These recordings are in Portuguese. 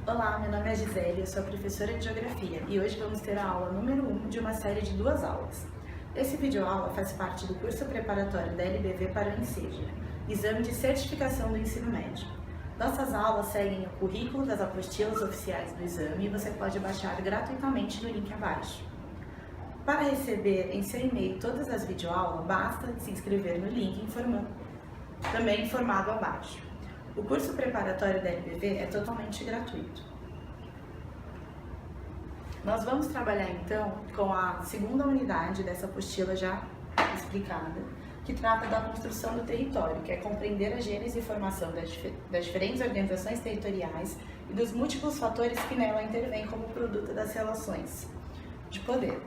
Olá, meu nome é Gisele, eu sou professora de Geografia e hoje vamos ter a aula número 1 de uma série de 2 aulas. Esse videoaula faz parte do curso preparatório da LBV para o ENSEJA, Exame de Certificação do Ensino Médio. Nossas aulas seguem o currículo das apostilas oficiais do exame e você pode baixar gratuitamente no link abaixo. Para receber em seu e-mail todas as videoaulas, basta se inscrever no link também informado abaixo. O curso preparatório da LBV é totalmente gratuito. Nós vamos trabalhar então com a segunda unidade dessa apostila já explicada, que trata da construção do território, que é compreender a gênese e formação das diferentes organizações territoriais e dos múltiplos fatores que nela intervêm como produto das relações de poder.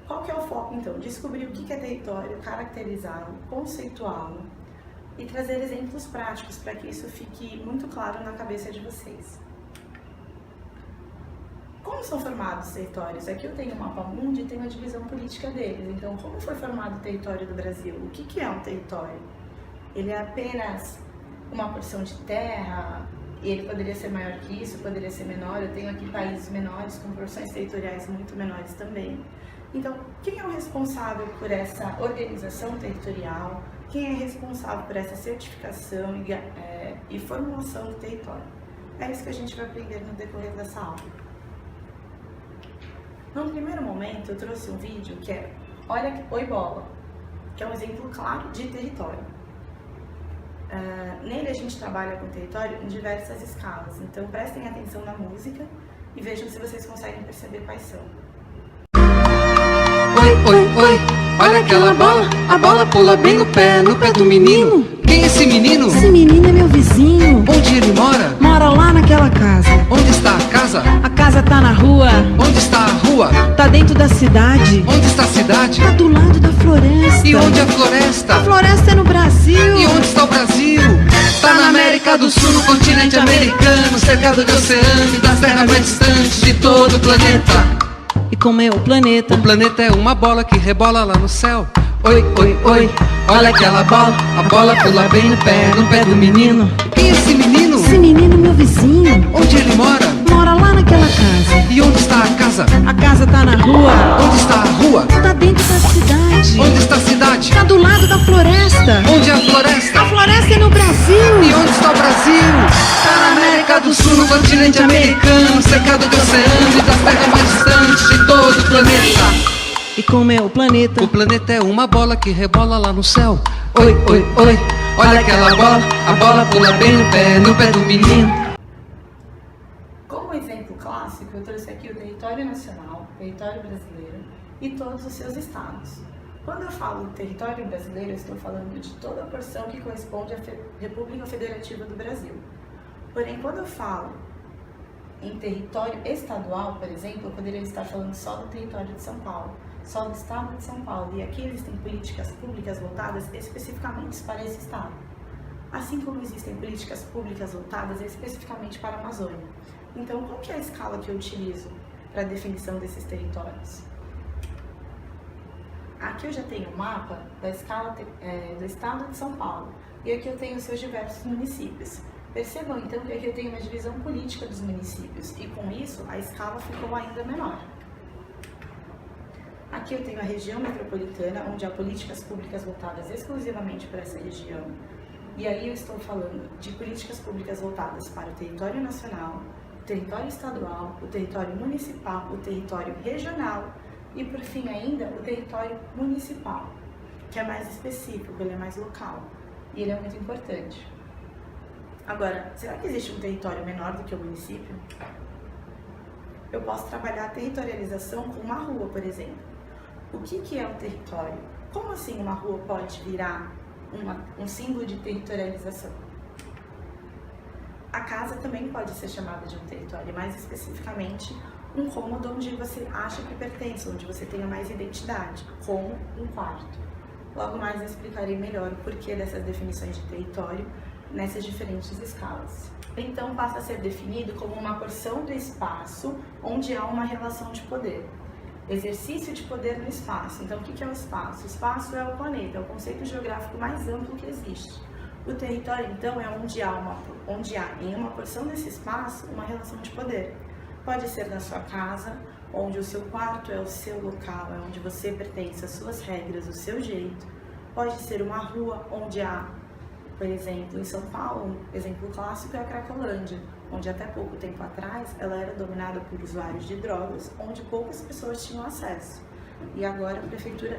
Qual que é o foco então? Descobrir o que é território, caracterizá-lo, conceituá-lo e trazer exemplos práticos para que isso fique muito claro na cabeça de vocês. Como são formados os territórios? Aqui eu tenho o mapa mundi e tenho a divisão política deles. Então, como foi formado o território do Brasil? O que é um território? Ele é apenas uma porção de terra? Ele poderia ser maior que isso, poderia ser menor. Eu tenho aqui países menores com porções territoriais muito menores também. Então, quem é o responsável por essa organização territorial? Quem é responsável por essa certificação e formulação do território? É isso que a gente vai aprender no decorrer dessa aula. No primeiro momento, eu trouxe um vídeo que é Oi Bola, que é um exemplo claro de território. Nele a gente trabalha com território em diversas escalas, então prestem atenção na música e vejam se vocês conseguem perceber quais são. Oi, olha aquela bola, a bola pula bem no pé do menino. Quem é esse menino? Esse menino é meu vizinho. Onde ele mora? Mora lá naquela casa. Onde está a casa? A casa tá na rua. Onde está a rua? Tá dentro da cidade. Onde está a cidade? Tá do lado da floresta. E onde é a floresta? A floresta é no Brasil. E onde está o Brasil? Tá na América do Sul, no continente americano, cercado de oceano e das terras mais distantes de todo o planeta. E como é o planeta? O planeta é uma bola que rebola lá no céu. Oi, olha aquela bola, a bola pula bem no pé do menino. Quem é esse menino? Esse menino é meu vizinho. Onde ele mora? Mora lá naquela casa. E onde está a casa? A casa tá na rua. Onde está a rua? Tá dentro da cidade. Onde está a cidade? Tá do lado da floresta. Onde é a floresta? A floresta é no Brasil. E onde está o Brasil? Tá na América do Sul, no continente americano, cercado de oceano e das terras mais distantes de todo o planeta. E como é o planeta? O planeta é uma bola que rebola lá no céu. Oi, olha aquela bola, a bola pula bem no pé do menino. Como exemplo clássico, eu trouxe aqui o território nacional, o território brasileiro e todos os seus estados. Quando eu falo território brasileiro, eu estou falando de toda a porção que corresponde à República Federativa do Brasil. Porém, quando eu falo em território estadual, por exemplo, eu poderia estar falando só do território de São Paulo, só do estado de São Paulo, e aqui existem políticas públicas voltadas especificamente para esse estado. Assim como existem políticas públicas voltadas especificamente para a Amazônia. Então, qual que é a escala que eu utilizo para a definição desses territórios? Aqui eu já tenho um mapa da escala do estado de São Paulo, e aqui eu tenho os seus diversos municípios. Percebam então que aqui eu tenho uma divisão política dos municípios, e com isso a escala ficou ainda menor. Aqui eu tenho a região metropolitana, onde há políticas públicas voltadas exclusivamente para essa região. E aí eu estou falando de políticas públicas voltadas para o território nacional, o território estadual, o território municipal, o território regional e, por fim ainda, o território municipal, que é mais específico, ele é mais local e ele é muito importante. Agora, será que existe um território menor do que o município? Eu posso trabalhar a territorialização com uma rua, por exemplo. O que é um território? Como assim uma rua pode virar um símbolo de territorialização? A casa também pode ser chamada de um território, mais especificamente um cômodo onde você acha que pertence, onde você tenha mais identidade, como um quarto. Logo mais eu explicarei melhor o porquê dessas definições de território nessas diferentes escalas. Então passa a ser definido como uma porção do espaço onde há uma relação de poder. Exercício de poder no espaço. Então o que é o espaço? O espaço é o planeta, é o conceito geográfico mais amplo que existe. O território, então, é onde há em uma porção desse espaço uma relação de poder. Pode ser na sua casa, onde o seu quarto é o seu local, é onde você pertence, às suas regras, o seu jeito. Pode ser uma rua onde há, por exemplo, em São Paulo, um exemplo clássico é a Cracolândia, onde até pouco tempo atrás ela era dominada por usuários de drogas, onde poucas pessoas tinham acesso. E agora a prefeitura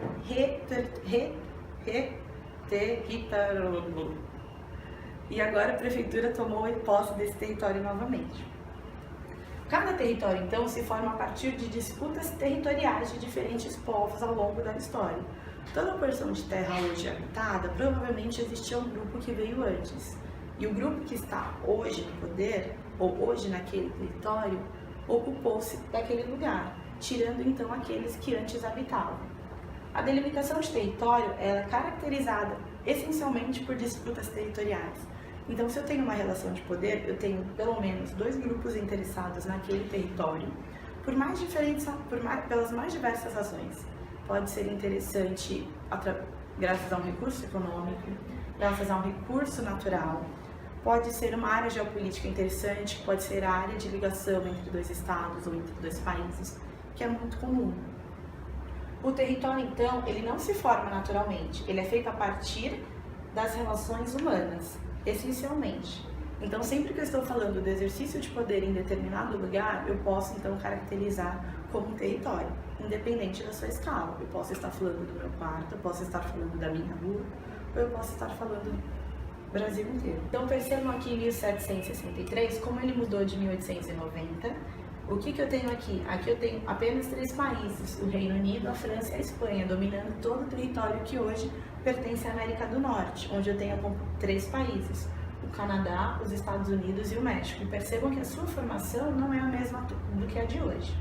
tomou posse desse território novamente. Cada território, então, se forma a partir de disputas territoriais de diferentes povos ao longo da história. Toda porção de terra hoje habitada, provavelmente existia um grupo que veio antes. E o grupo que está hoje no poder, ou hoje naquele território, ocupou-se daquele lugar, tirando então aqueles que antes habitavam. A delimitação de território é caracterizada essencialmente por disputas territoriais. Então, se eu tenho uma relação de poder, eu tenho pelo menos dois grupos interessados naquele território, pelas mais diversas razões. Pode ser interessante graças a um recurso econômico, graças a um recurso natural, pode ser uma área geopolítica interessante, pode ser a área de ligação entre dois estados ou entre dois países, que é muito comum. O território, então, ele não se forma naturalmente, ele é feito a partir das relações humanas, essencialmente. Então, sempre que eu estou falando do exercício de poder em determinado lugar, eu posso, então, caracterizar como um território, independente da sua escala. Eu posso estar falando do meu quarto, eu posso estar falando da minha rua, ou eu posso estar falando do Brasil inteiro. Então, percebam aqui em 1763, como ele mudou de 1890. O que eu tenho aqui? Aqui eu tenho apenas 3 países, o Reino Unido, a França e a Espanha, dominando todo o território que hoje pertence à América do Norte, onde eu tenho 3 países, o Canadá, os Estados Unidos e o México. E percebam que a sua formação não é a mesma do que a de hoje.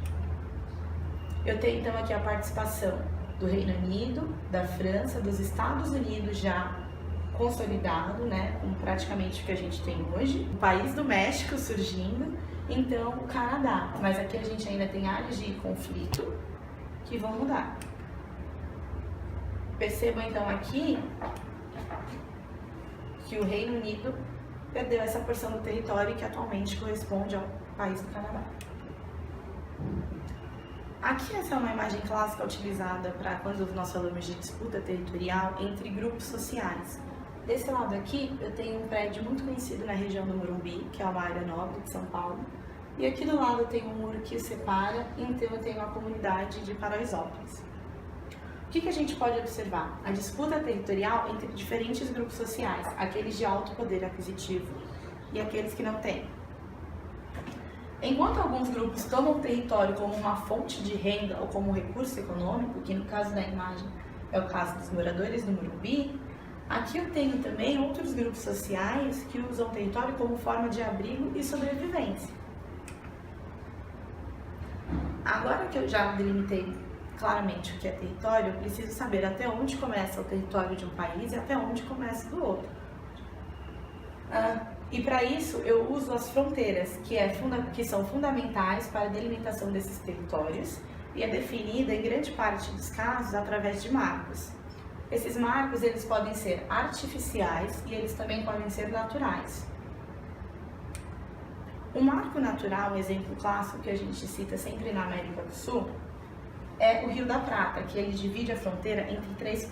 Eu tenho então aqui a participação do Reino Unido, da França, dos Estados Unidos já consolidado, né, com praticamente o que a gente tem hoje, o país do México surgindo, então o Canadá, mas aqui a gente ainda tem áreas de conflito que vão mudar. Percebam então aqui que o Reino Unido perdeu essa porção do território que atualmente corresponde ao país do Canadá. Aqui essa é uma imagem clássica utilizada para quando nós falamos de disputa territorial entre grupos sociais. Desse lado aqui, eu tenho um prédio muito conhecido na região do Morumbi, que é uma área nobre de São Paulo. E aqui do lado eu tenho um muro que o separa, então eu tenho a comunidade de Paraisópolis. O que a gente pode observar? A disputa territorial entre diferentes grupos sociais, aqueles de alto poder aquisitivo e aqueles que não têm. Enquanto alguns grupos tomam o território como uma fonte de renda ou como um recurso econômico, que no caso da imagem é o caso dos moradores do Morumbi, aqui eu tenho também outros grupos sociais que usam o território como forma de abrigo e sobrevivência. Agora que eu já delimitei claramente o que é território, eu preciso saber até onde começa o território de um país e até onde começa do outro. E para isso eu uso as fronteiras, que são fundamentais para a delimitação desses territórios e é definida em grande parte dos casos através de marcos. Esses marcos eles podem ser artificiais e eles também podem ser naturais. Um marco natural, um exemplo clássico que a gente cita sempre na América do Sul, é o Rio da Prata, que ele divide a fronteira entre três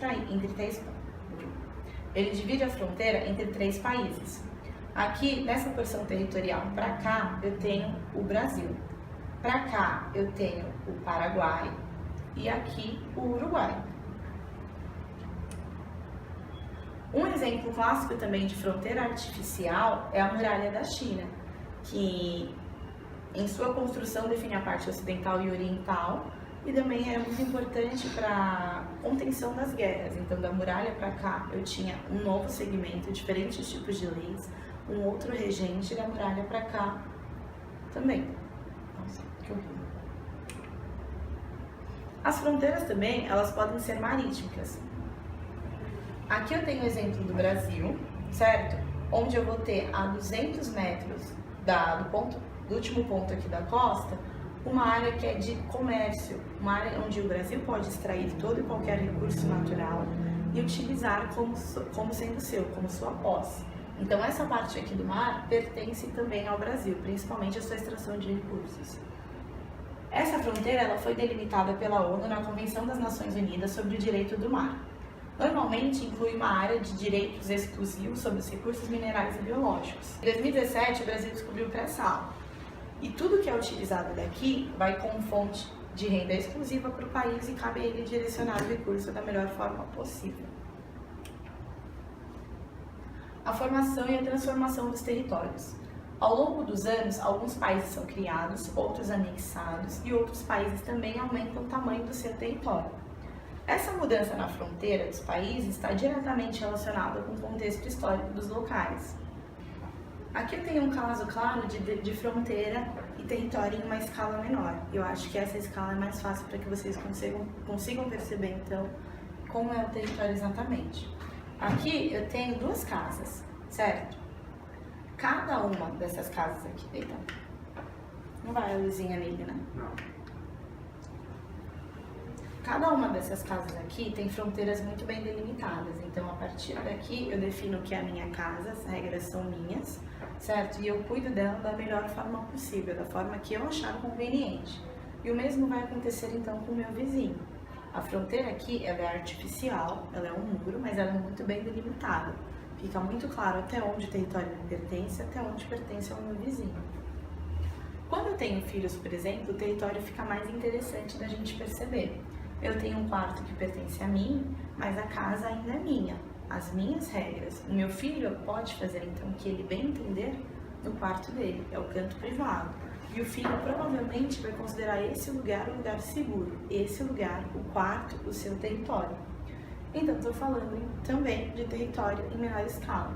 países. Aqui, nessa porção territorial, para cá, eu tenho o Brasil. Para cá, eu tenho o Paraguai e aqui o Uruguai. Um exemplo clássico também de fronteira artificial é a Muralha da China, que em sua construção define a parte ocidental e oriental e também era muito importante para a contenção das guerras. Então, da muralha para cá, eu tinha um novo segmento, diferentes tipos de leis, um outro regente, e da muralha para cá também. Nossa, que horrível. As fronteiras também, elas podem ser marítimas. Aqui eu tenho o exemplo do Brasil, certo? Onde eu vou ter a 200 metros do último ponto aqui da costa, uma área que é de comércio, uma área onde o Brasil pode extrair todo e qualquer recurso natural e utilizar como sendo seu, como sua posse. Então essa parte aqui do mar pertence também ao Brasil, principalmente a sua extração de recursos. Essa fronteira ela foi delimitada pela ONU na Convenção das Nações Unidas sobre o Direito do Mar. Normalmente inclui uma área de direitos exclusivos sobre os recursos minerais e biológicos. Em 2017, o Brasil descobriu o pré-sal. E tudo que é utilizado daqui vai como fonte de renda exclusiva para o país e cabe a ele direcionar o recurso da melhor forma possível. A formação e a transformação dos territórios. Ao longo dos anos, alguns países são criados, outros anexados e outros países também aumentam o tamanho do seu território. Essa mudança na fronteira dos países está diretamente relacionada com o contexto histórico dos locais. Aqui eu tenho um caso claro de fronteira e território em uma escala menor. Eu acho que essa escala é mais fácil para que vocês consigam perceber, então, como é o território exatamente. Aqui eu tenho 2 casas, certo? Cada uma dessas casas aqui, eita, não vai a luzinha nele, né? Não. Cada uma dessas casas aqui tem fronteiras muito bem delimitadas, então a partir daqui eu defino o que é a minha casa, as regras são minhas, certo? E eu cuido dela da melhor forma possível, da forma que eu achar conveniente. E o mesmo vai acontecer então com o meu vizinho. A fronteira aqui ela é artificial, ela é um muro, mas ela é muito bem delimitada. Fica muito claro até onde o território me pertence, até onde pertence ao meu vizinho. Quando eu tenho filhos, por exemplo, o território fica mais interessante da gente perceber. Eu tenho um quarto que pertence a mim, mas a casa ainda é minha, as minhas regras. O meu filho pode fazer então o que ele bem entender no quarto dele, é o canto privado. E o filho provavelmente vai considerar esse lugar um lugar seguro, esse lugar, o quarto, o seu território. Então, estou falando também de território em menor escala.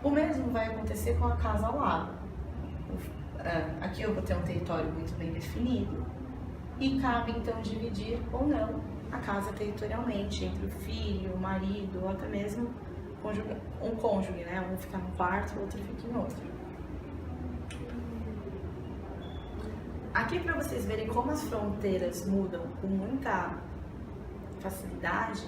O mesmo vai acontecer com a casa ao lado. Aqui eu vou ter um território muito bem definido e cabe então dividir ou não a casa territorialmente entre o filho, o marido ou até mesmo um cônjuge, né? Um fica num quarto, o outro fica em outro. Aqui para vocês verem como as fronteiras mudam com muita facilidade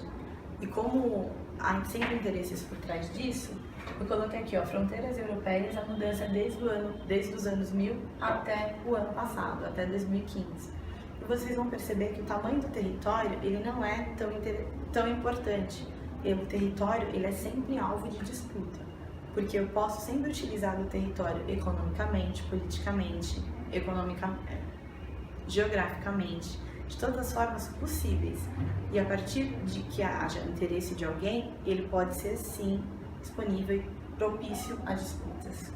e como há sempre interesses por trás disso, eu coloquei aqui, ó, fronteiras europeias, a mudança desde os anos 1000 até o ano passado, até 2015. E vocês vão perceber que o tamanho do território, ele não é tão importante. O território, ele é sempre alvo de disputa, porque eu posso sempre utilizar o território economicamente, politicamente, geograficamente, de todas as formas possíveis. E a partir de que haja interesse de alguém, ele pode ser sim disponível e propício a disputas.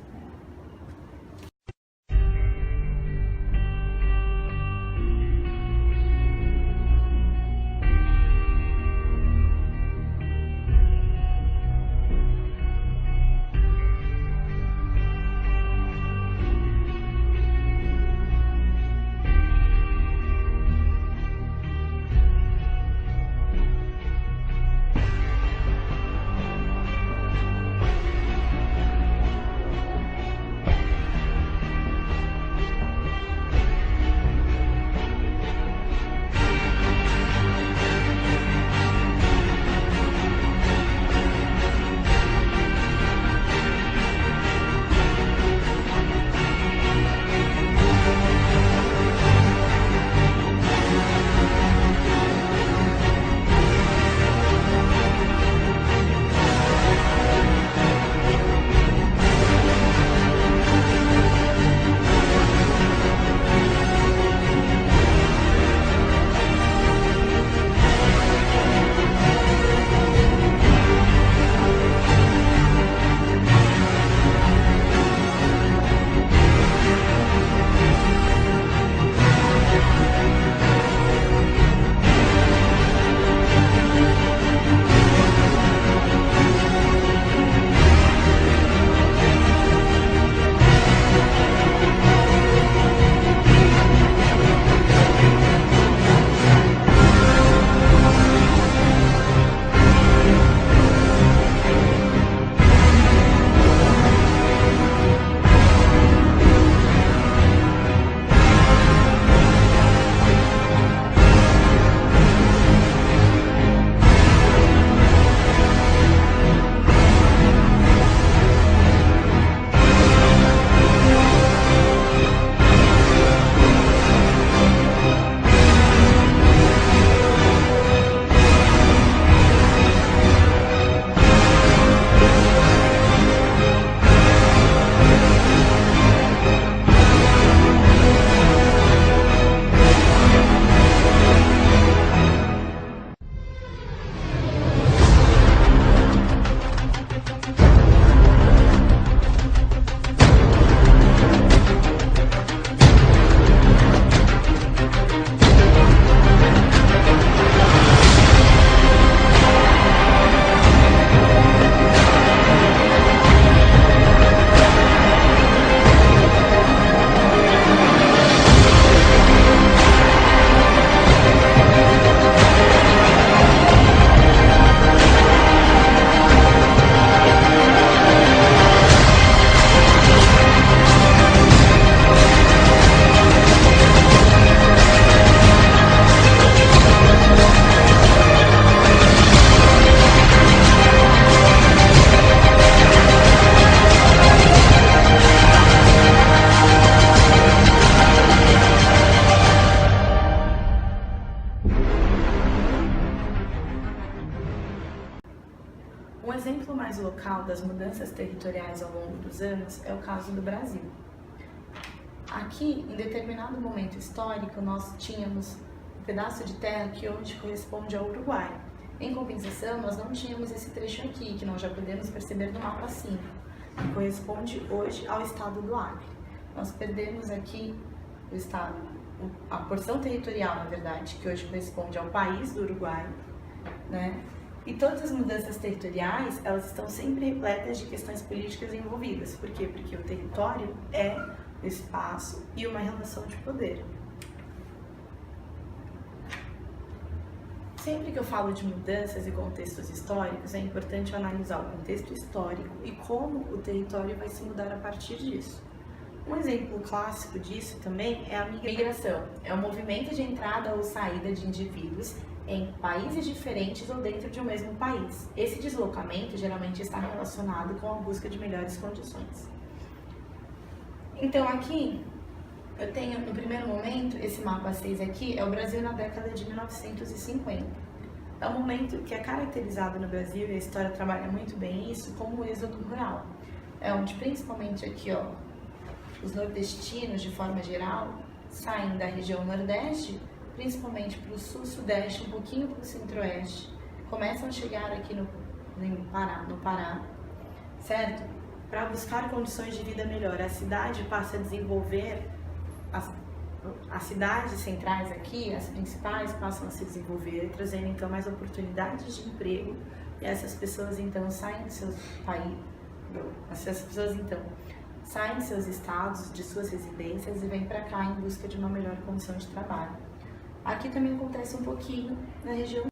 das mudanças territoriais ao longo dos anos é o caso do Brasil. Aqui, em determinado momento histórico, nós tínhamos um pedaço de terra que hoje corresponde ao Uruguai. Em compensação, nós não tínhamos esse trecho aqui, que nós já podemos perceber no mapa 5, que corresponde hoje ao estado do Acre. Nós perdemos aqui o estado, a porção territorial, na verdade, que hoje corresponde ao país do Uruguai, né? E todas as mudanças territoriais, elas estão sempre repletas de questões políticas envolvidas. Por quê? Porque o território é o espaço e uma relação de poder. Sempre que eu falo de mudanças e contextos históricos, é importante analisar o contexto histórico e como o território vai se mudar a partir disso. Um exemplo clássico disso também é a migração. É o movimento de entrada ou saída de indivíduos em países diferentes ou dentro de um mesmo país. Esse deslocamento geralmente está relacionado com a busca de melhores condições. Então aqui eu tenho, no primeiro momento, esse mapa 6 aqui é o Brasil na década de 1950. É um momento que é caracterizado no Brasil, e a história trabalha muito bem isso, como o êxodo rural. É onde principalmente aqui, ó, os nordestinos, de forma geral, saem da região nordeste, principalmente para o sul, sudeste, um pouquinho para o centro-oeste, começam a chegar aqui no Pará, certo? Para buscar condições de vida melhor. A cidade passa a desenvolver, as cidades centrais aqui, as principais, passam a se desenvolver, trazendo então mais oportunidades de emprego, e essas pessoas então saem de seus países, essas pessoas então saem de seus estados, de suas residências e vêm para cá em busca de uma melhor condição de trabalho. Aqui também acontece um pouquinho na região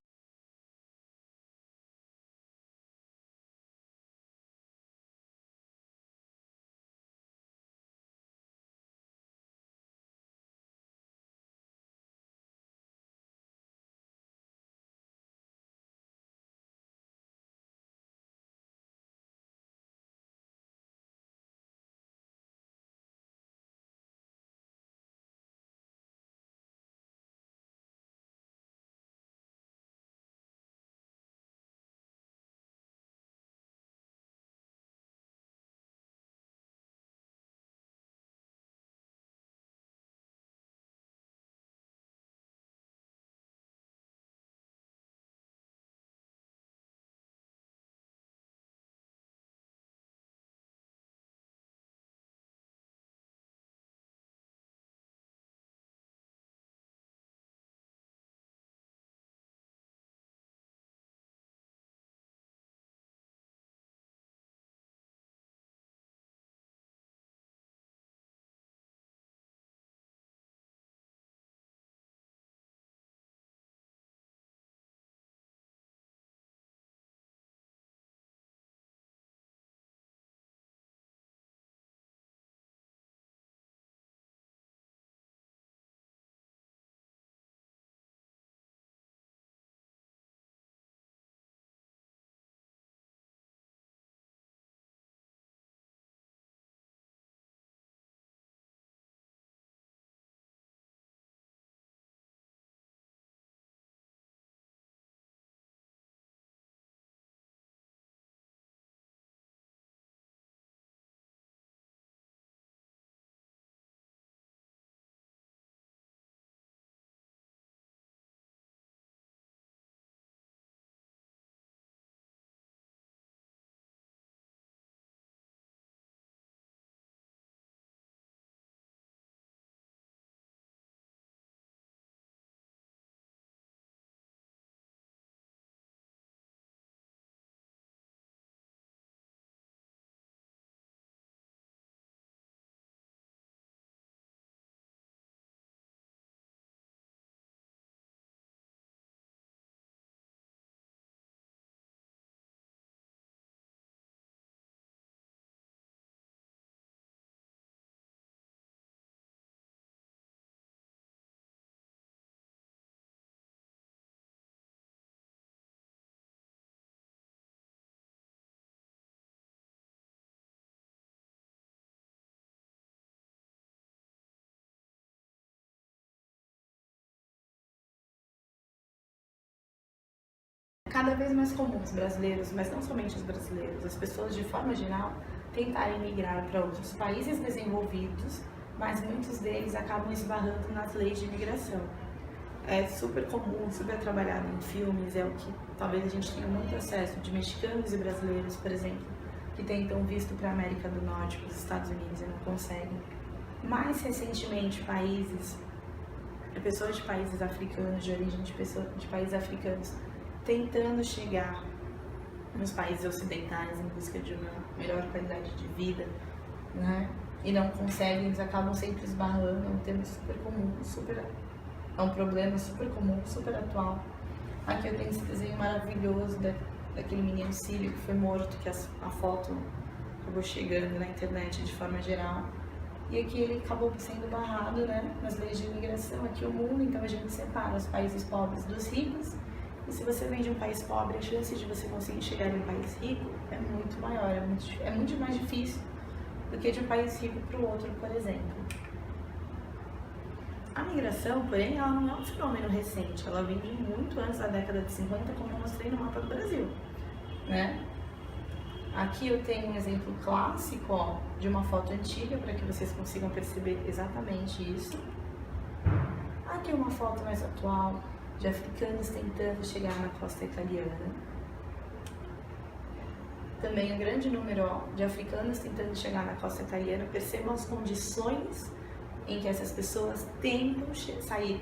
cada vez mais comum os brasileiros, mas não somente os brasileiros, as pessoas de forma geral, tentarem migrar para outros países desenvolvidos, mas muitos deles acabam esbarrando nas leis de imigração. É super comum, super trabalhado em filmes, é o que talvez a gente tenha muito acesso de mexicanos e brasileiros, por exemplo, que tentam visto para a América do Norte, para os Estados Unidos e não conseguem. Mais recentemente, pessoas de países africanos, de origem de países africanos, tentando chegar nos países ocidentais em busca de uma melhor qualidade de vida, né? E não conseguem, eles acabam sempre esbarrando, é um tema super comum, é um problema super comum, super atual. Aqui eu tenho esse desenho maravilhoso daquele menino sírio que foi morto, que a foto acabou chegando na internet de forma geral. E aqui ele acabou sendo barrado, né, nas leis de imigração, aqui o mundo, então a gente separa os países pobres dos ricos. E se você vem de um país pobre, a chance de você conseguir chegar em um país rico é muito maior, é muito mais difícil do que de um país rico para o outro, por exemplo. A migração, porém, ela não é um fenômeno recente, ela vem de muito antes da década de 50, como eu mostrei no mapa do Brasil, né? Aqui eu tenho um exemplo clássico, ó, de uma foto antiga, para que vocês consigam perceber exatamente isso. Aqui uma foto mais atual, de africanos tentando chegar na costa italiana. Também um grande número, ó, de africanos tentando chegar na costa italiana. Percebam as condições em que essas pessoas tentam saem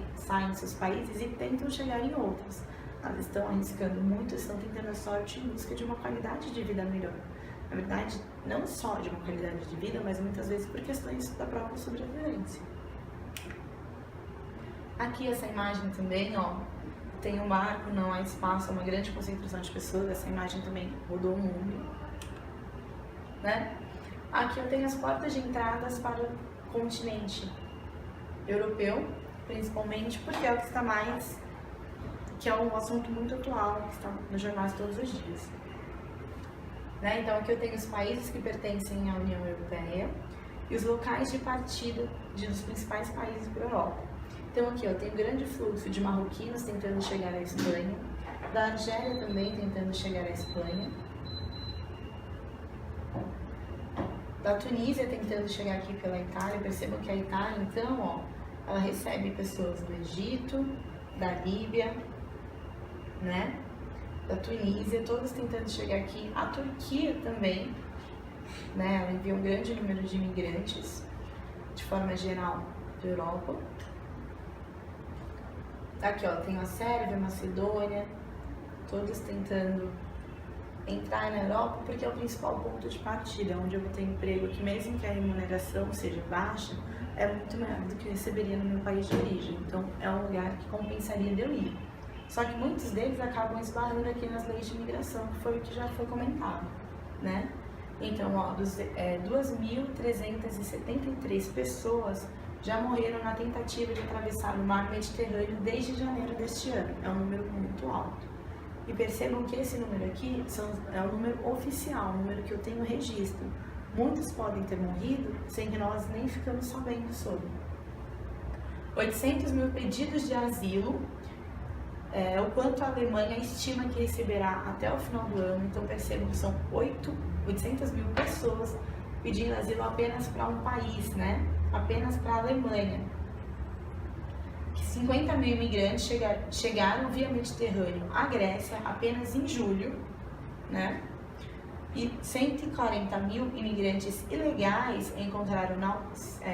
de seus países e tentam chegar em outros. Elas estão arriscando muito, estão tentando a sorte em busca de uma qualidade de vida melhor. Na verdade, não só de uma qualidade de vida, mas muitas vezes por questões da própria sobrevivência. Aqui essa imagem também, ó, tem um barco, não há espaço, uma grande concentração de pessoas. Essa imagem também rodou o mundo, né? Aqui eu tenho as portas de entradas para o continente europeu, principalmente porque é o que está mais, que é um assunto muito atual, que está nos jornais todos os dias. Né? Então aqui eu tenho os países que pertencem à União Europeia e os locais de partida dos principais países para a Europa. Então aqui eu tenho um grande fluxo de marroquinos tentando chegar à Espanha, da Argélia também tentando chegar à Espanha, da Tunísia tentando chegar aqui pela Itália. Percebam que a Itália, então, ó, ela recebe pessoas do Egito, da Líbia, né? Da Tunísia, todos tentando chegar aqui. A Turquia também, né? Ela envia um grande número de imigrantes, de forma geral, da Europa. Aqui, ó, tem a Sérvia, a Macedônia, todos tentando entrar na Europa, porque é o principal ponto de partida, onde eu vou ter emprego que, mesmo que a remuneração seja baixa, é muito maior do que eu receberia no meu país de origem. Então, é um lugar que compensaria de eu ir. Só que muitos deles acabam esbarrando aqui nas leis de imigração, que foi o que já foi comentado, né? Então, ó, 2.373 pessoas já morreram na tentativa de atravessar o mar Mediterrâneo desde janeiro deste ano. É um número muito alto. E percebam que esse número aqui é um número oficial, um número que eu tenho registro. Muitos podem ter morrido sem que nós nem ficamos sabendo sobre. 800 mil pedidos de asilo, o quanto a Alemanha estima que receberá até o final do ano. Então percebam que são 800 mil pessoas pedindo asilo apenas para um país, né? Apenas para a Alemanha. 50 mil imigrantes chegaram via Mediterrâneo à Grécia apenas em julho, né? E 140 mil imigrantes ilegais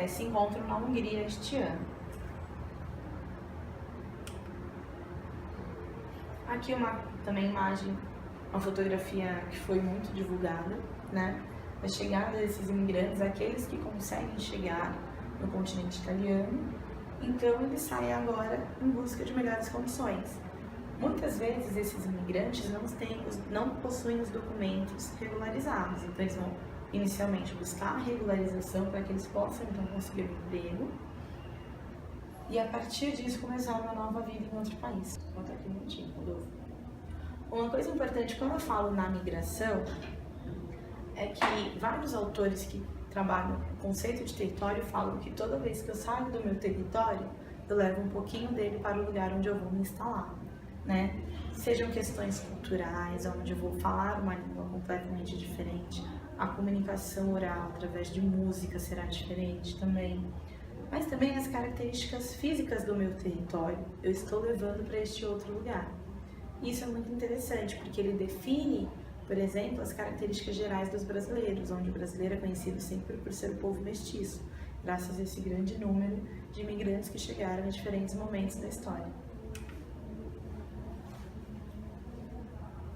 se encontram na Hungria este ano. Aqui também imagem, uma fotografia que foi muito divulgada, né? A chegada desses imigrantes, aqueles que conseguem chegar no continente italiano, então eles saem agora em busca de melhores condições. Muitas vezes esses imigrantes não possuem os documentos regularizados, então eles vão inicialmente buscar a regularização para que eles possam então conseguir um emprego e a partir disso começar uma nova vida em outro país. Vou botar aqui um minutinho, Rodolfo. Uma coisa importante quando eu falo na migração é que vários autores que trabalham o conceito de território falam que toda vez que eu saio do meu território, eu levo um pouquinho dele para o lugar onde eu vou me instalar. né? Sejam questões culturais, onde eu vou falar uma língua completamente diferente, a comunicação oral através de música será diferente também, mas também as características físicas do meu território eu estou levando para este outro lugar. Isso é muito interessante, porque ele define, por exemplo, as características gerais dos brasileiros, onde o brasileiro é conhecido sempre por ser o povo mestiço, graças a esse grande número de imigrantes que chegaram em diferentes momentos da história.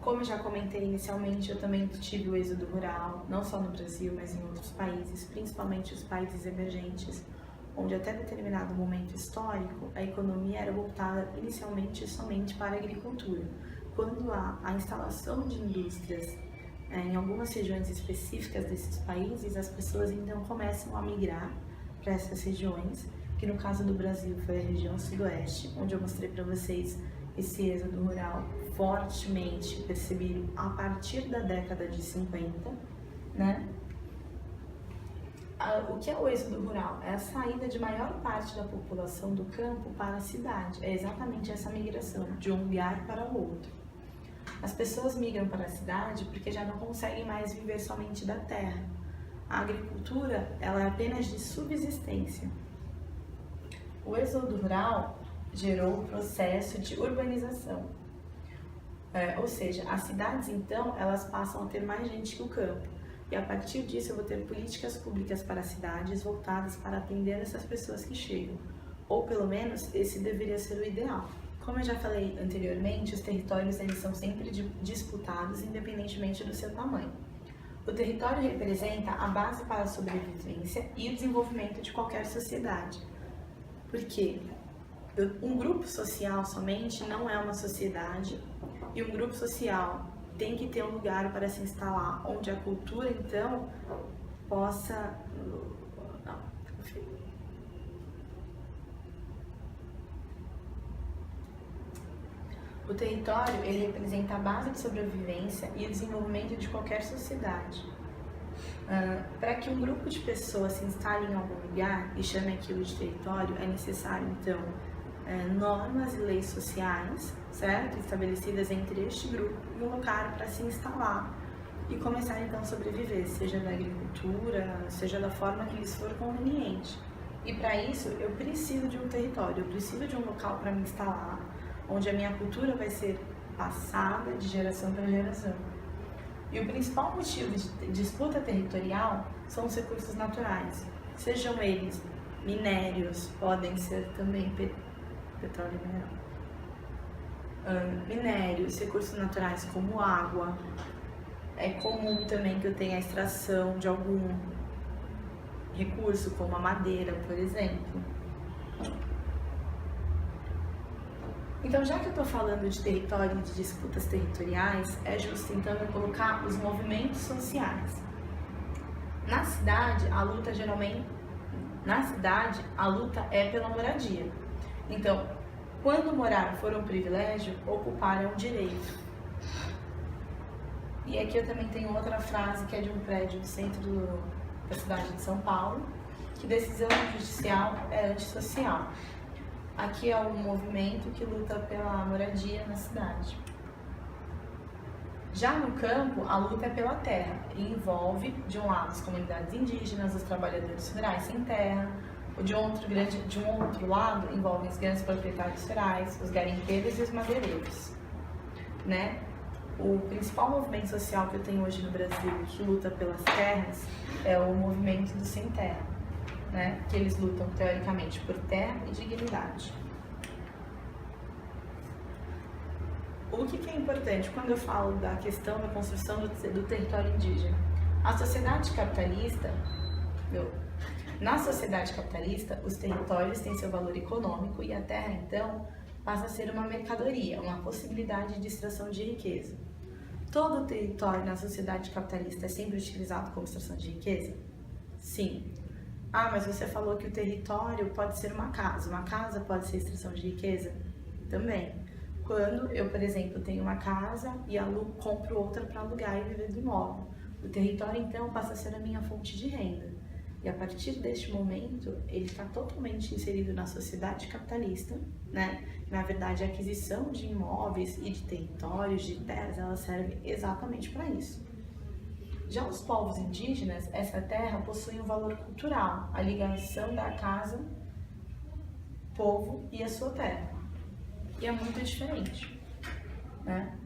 Como eu já comentei inicialmente, eu também tive o êxodo rural, não só no Brasil, mas em outros países, principalmente os países emergentes, onde até determinado momento histórico, a economia era voltada inicialmente somente para a agricultura. Quando há a instalação de indústrias em algumas regiões específicas desses países, as pessoas então começam a migrar para essas regiões, que no caso do Brasil foi a região sudoeste, onde eu mostrei para vocês esse êxodo rural fortemente percebido a partir da década de 50, né? O que é o êxodo rural? É a saída de maior parte da população do campo para a cidade. É exatamente essa migração, de um lugar para o outro. As pessoas migram para a cidade porque já não conseguem mais viver somente da terra. A agricultura, ela é apenas de subsistência. O êxodo rural gerou o processo de urbanização. Ou seja, as cidades, então, elas passam a ter mais gente que o campo. E a partir disso eu vou ter políticas públicas para as cidades voltadas para atender essas pessoas que chegam. Ou pelo menos esse deveria ser o ideal. Como eu já falei anteriormente, os territórios eles são sempre disputados independentemente do seu tamanho. O território representa a base para a sobrevivência e o desenvolvimento de qualquer sociedade. Porque um grupo social somente não é uma sociedade, e um grupo social tem que ter um lugar para se instalar, onde a cultura, então, possa... O território, ele representa a base de sobrevivência e o desenvolvimento de qualquer sociedade. Para que um grupo de pessoas se instale em algum lugar e chame aquilo de território, é necessário, então, normas e leis sociais, certo? Estabelecidas entre este grupo e um lugar para se instalar e começar, então, a sobreviver, seja da agricultura, seja da forma que lhes for conveniente. E para isso, eu preciso de um território, eu preciso de um local para me instalar, onde a minha cultura vai ser passada de geração para geração. E o principal motivo de disputa territorial são os recursos naturais, sejam eles minérios, podem ser também petróleo e mineral, minérios, recursos naturais como água. É comum também que eu tenha a extração de algum recurso, como a madeira, por exemplo. Então, já que eu estou falando de território e de disputas territoriais, é justo então eu colocar os movimentos sociais. Na cidade, a luta é pela moradia. Então, quando morar for um privilégio, ocupar é um direito. E aqui eu também tenho outra frase que é de um prédio do centro da cidade de São Paulo, que decisão judicial é antissocial. Aqui é um movimento que luta pela moradia na cidade. Já no campo, a luta é pela terra e envolve, de um lado, as comunidades indígenas, os trabalhadores rurais sem terra, de um outro lado, envolve os grandes proprietários rurais, os garimpeiros e os madeireiros, né? O principal movimento social que eu tenho hoje no Brasil que luta pelas terras é o movimento do sem terra, né? Que eles lutam teoricamente por terra e dignidade. O que é importante quando eu falo da questão da construção do território indígena? A sociedade capitalista, na sociedade capitalista, os territórios têm seu valor econômico e a terra, então, passa a ser uma mercadoria, uma possibilidade de extração de riqueza. Todo o território na sociedade capitalista é sempre utilizado como extração de riqueza? Sim. Ah, mas você falou que o território pode ser uma casa pode ser extração de riqueza? Também. Quando eu, por exemplo, tenho uma casa e compro outra para alugar e viver do imóvel. O território, então, passa a ser a minha fonte de renda. E a partir deste momento, ele está totalmente inserido na sociedade capitalista, né? Na verdade, a aquisição de imóveis e de territórios, de terras, ela serve exatamente para isso. Já os povos indígenas, essa terra possui um valor cultural, a ligação da casa, povo e a sua terra. E é muito diferente, né?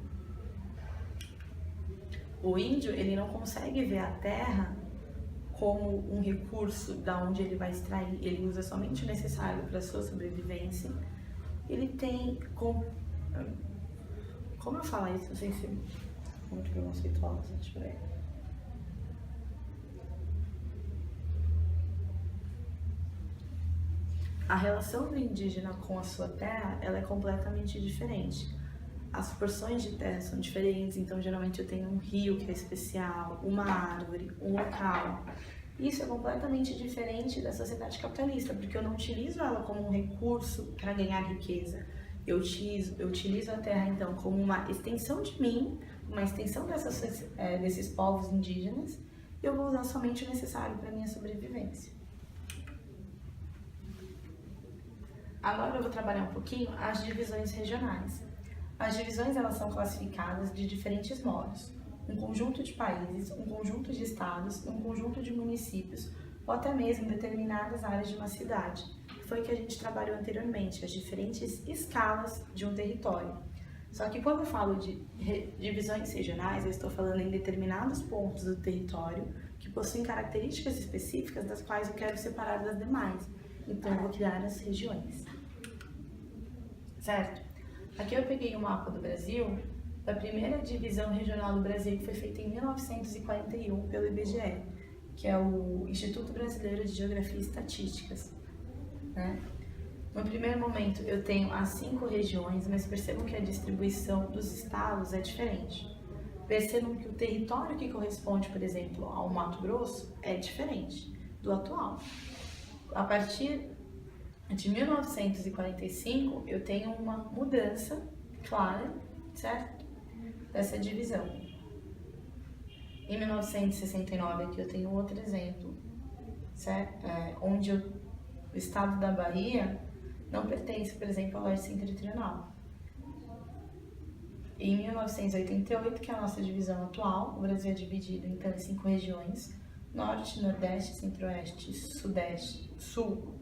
O índio, ele não consegue ver a terra como um recurso da onde ele vai extrair, ele usa somente o necessário para a sua sobrevivência. Ele tem, como eu falar isso sem ser muito preconceituosa, deixa eu ver. A relação do indígena com a sua terra, ela é completamente diferente. As porções de terra são diferentes, então geralmente eu tenho um rio que é especial, uma árvore, um local. Isso é completamente diferente da sociedade capitalista, porque eu não utilizo ela como um recurso para ganhar riqueza. Eu utilizo a terra, então, como uma extensão de mim, uma extensão desses povos indígenas, e eu vou usar somente o necessário para a minha sobrevivência. Agora eu vou trabalhar um pouquinho as divisões regionais. As divisões, elas são classificadas de diferentes modos. Um conjunto de países, um conjunto de estados, um conjunto de municípios, ou até mesmo determinadas áreas de uma cidade. Foi o que a gente trabalhou anteriormente, as diferentes escalas de um território. Só que quando eu falo de divisões regionais, eu estou falando em determinados pontos do território que possuem características específicas das quais eu quero separar das demais. Então eu vou criar as regiões. Certo? Aqui eu peguei o mapa do Brasil, da primeira divisão regional do Brasil, que foi feita em 1941 pelo IBGE, que é o Instituto Brasileiro de Geografia e Estatísticas, né? No primeiro momento eu tenho as 5 regiões, mas percebam que a distribuição dos estados é diferente. Percebam que o território que corresponde, por exemplo, ao Mato Grosso é diferente do atual. A partir de 1945, eu tenho uma mudança clara, certo? Dessa divisão. Em 1969, aqui eu tenho outro exemplo, certo? Onde o estado da Bahia não pertence, por exemplo, ao leste setentrional. Em 1988, que é a nossa divisão atual, o Brasil é dividido então em 5 regiões: Norte, Nordeste, Centro-Oeste, Sudeste, Sul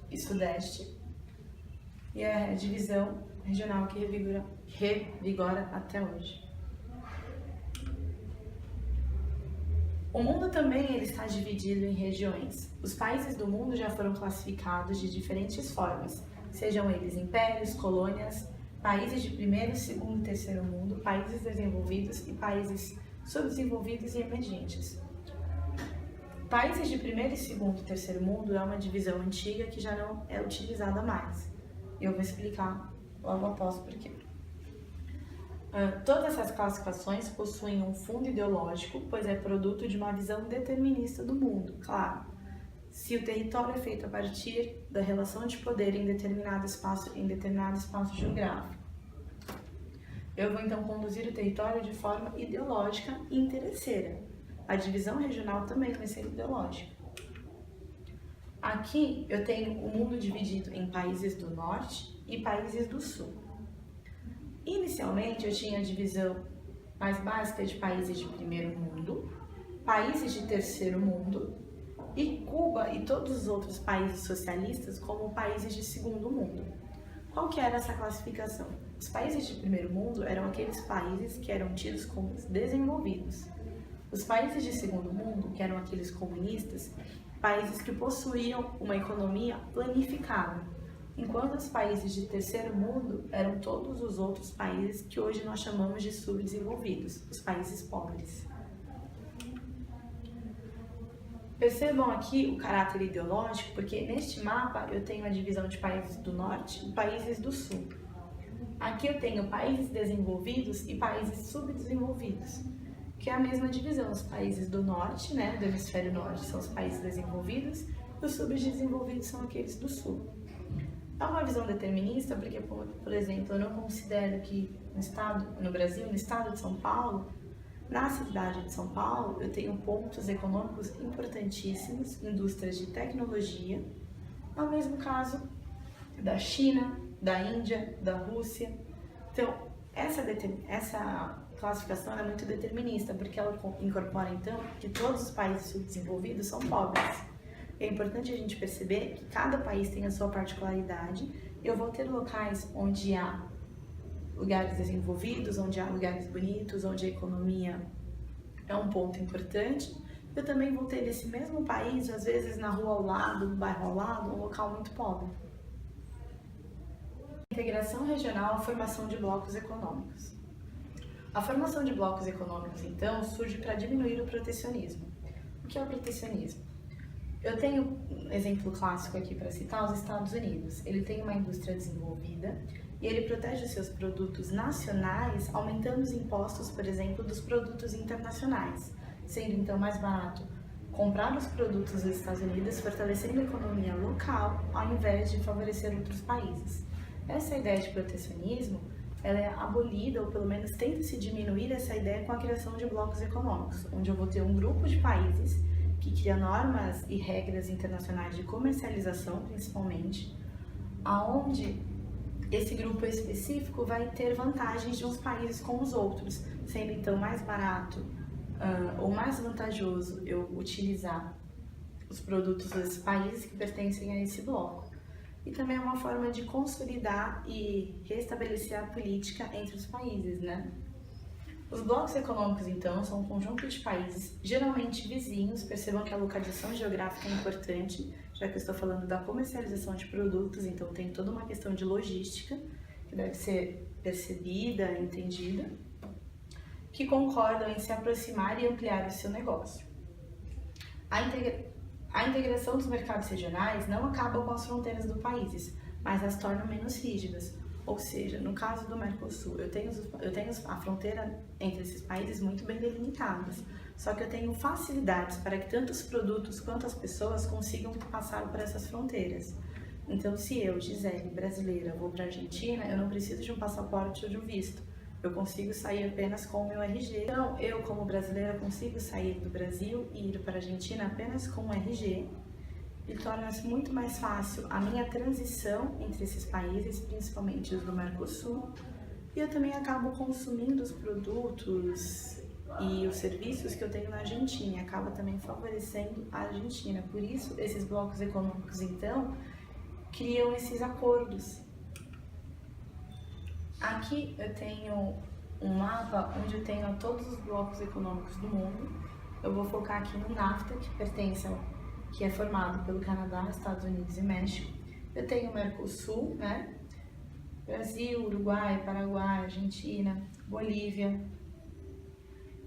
e Sudeste. E é a divisão regional que revigora até hoje. O mundo também ele está dividido em regiões. Os países do mundo já foram classificados de diferentes formas, sejam eles impérios, colônias, países de primeiro, segundo e terceiro mundo, países desenvolvidos e países subdesenvolvidos e emergentes. Países de primeiro, segundo e terceiro mundo é uma divisão antiga que já não é utilizada mais. Eu vou explicar logo após por quê. Todas essas classificações possuem um fundo ideológico, pois é produto de uma visão determinista do mundo, claro. Se o território é feito a partir da relação de poder em determinado espaço geográfico. Eu vou então conduzir o território de forma ideológica e interesseira. A divisão regional também vai ser ideológica. Aqui eu tenho o mundo dividido em países do norte e países do sul. Inicialmente eu tinha a divisão mais básica de países de primeiro mundo, países de terceiro mundo e Cuba e todos os outros países socialistas como países de segundo mundo. Qual que era essa classificação? Os países de primeiro mundo eram aqueles países que eram tidos como desenvolvidos. Os países de segundo mundo, que eram aqueles comunistas, países que possuíam uma economia planificada, enquanto os países de terceiro mundo eram todos os outros países que hoje nós chamamos de subdesenvolvidos, os países pobres. Percebam aqui o caráter ideológico, porque neste mapa eu tenho a divisão de países do norte e países do sul. Aqui eu tenho países desenvolvidos e países subdesenvolvidos, que é a mesma divisão. Os países do norte, né, do hemisfério norte, são os países desenvolvidos e os subdesenvolvidos são aqueles do sul. É uma visão determinista porque, por exemplo, eu não considero que no Brasil, no estado de São Paulo, Na cidade de São Paulo, eu tenho pontos econômicos importantíssimos, indústrias de tecnologia, ao mesmo caso da China, da Índia, da Rússia. Então, essa classificação é muito determinista, porque ela incorpora, então, que todos os países subdesenvolvidos são pobres. É importante a gente perceber que cada país tem a sua particularidade. Eu vou ter locais onde há lugares desenvolvidos, onde há lugares bonitos, onde a economia é um ponto importante. Eu também vou ter nesse mesmo país, às vezes na rua ao lado, no bairro ao lado, um local muito pobre. Integração regional, a formação de blocos econômicos. A formação de blocos econômicos, então, surge para diminuir o protecionismo. O que é o protecionismo? Eu tenho um exemplo clássico aqui para citar, os Estados Unidos. Ele tem uma indústria desenvolvida e ele protege os seus produtos nacionais, aumentando os impostos, por exemplo, dos produtos internacionais, sendo então mais barato comprar os produtos dos Estados Unidos, fortalecendo a economia local, ao invés de favorecer outros países. Essa ideia de protecionismo, ela é abolida, ou pelo menos tenta-se diminuir essa ideia com a criação de blocos econômicos, onde eu vou ter um grupo de países que cria normas e regras internacionais de comercialização, principalmente, aonde esse grupo específico vai ter vantagens de uns países com os outros, sendo então mais barato ou mais vantajoso eu utilizar os produtos desses países que pertencem a esse bloco. E também é uma forma de consolidar e restabelecer a política entre os países, né? Os blocos econômicos, então, são um conjunto de países, geralmente vizinhos. Percebam que a localização geográfica é importante, já que eu estou falando da comercialização de produtos, então tem toda uma questão de logística que deve ser percebida, entendida, que concordam em se aproximar e ampliar o seu negócio. A integração dos mercados regionais não acaba com as fronteiras do país, mas as torna menos rígidas. Ou seja, no caso do Mercosul, eu tenho a fronteira entre esses países muito bem delimitadas, só que eu tenho facilidades para que tanto os produtos quanto as pessoas consigam passar por essas fronteiras. Então, se eu, Gisele, brasileira, vou para a Argentina, eu não preciso de um passaporte ou de um visto. Eu consigo sair apenas com o meu RG. Então, eu, como brasileira, consigo sair do Brasil e ir para a Argentina apenas com o RG, e torna-se muito mais fácil a minha transição entre esses países, principalmente os do Mercosul, e eu também acabo consumindo os produtos e os serviços que eu tenho na Argentina, e acaba também favorecendo a Argentina. Por isso, esses blocos econômicos, então, criam esses acordos. Aqui eu tenho um mapa onde eu tenho todos os blocos econômicos do mundo. Eu vou focar aqui no NAFTA, que é formado pelo Canadá, Estados Unidos e México. Eu tenho o Mercosul, né? Brasil, Uruguai, Paraguai, Argentina, Bolívia.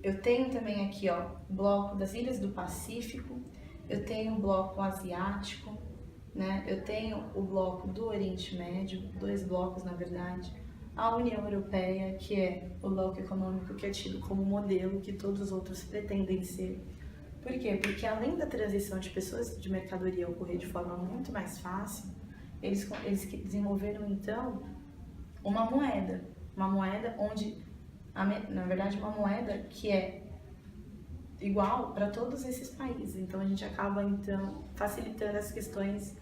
Eu tenho também aqui, ó, o bloco das Ilhas do Pacífico. Eu tenho o bloco asiático, né? Eu tenho o bloco do Oriente Médio, 2 blocos na verdade. A União Europeia, que é o bloco econômico que é tido como modelo que todos os outros pretendem ser. Por quê? Porque além da transição de pessoas de mercadoria ocorrer de forma muito mais fácil, eles desenvolveram então uma moeda onde, na verdade, uma moeda que é igual para todos esses países. Então a gente acaba então facilitando as questões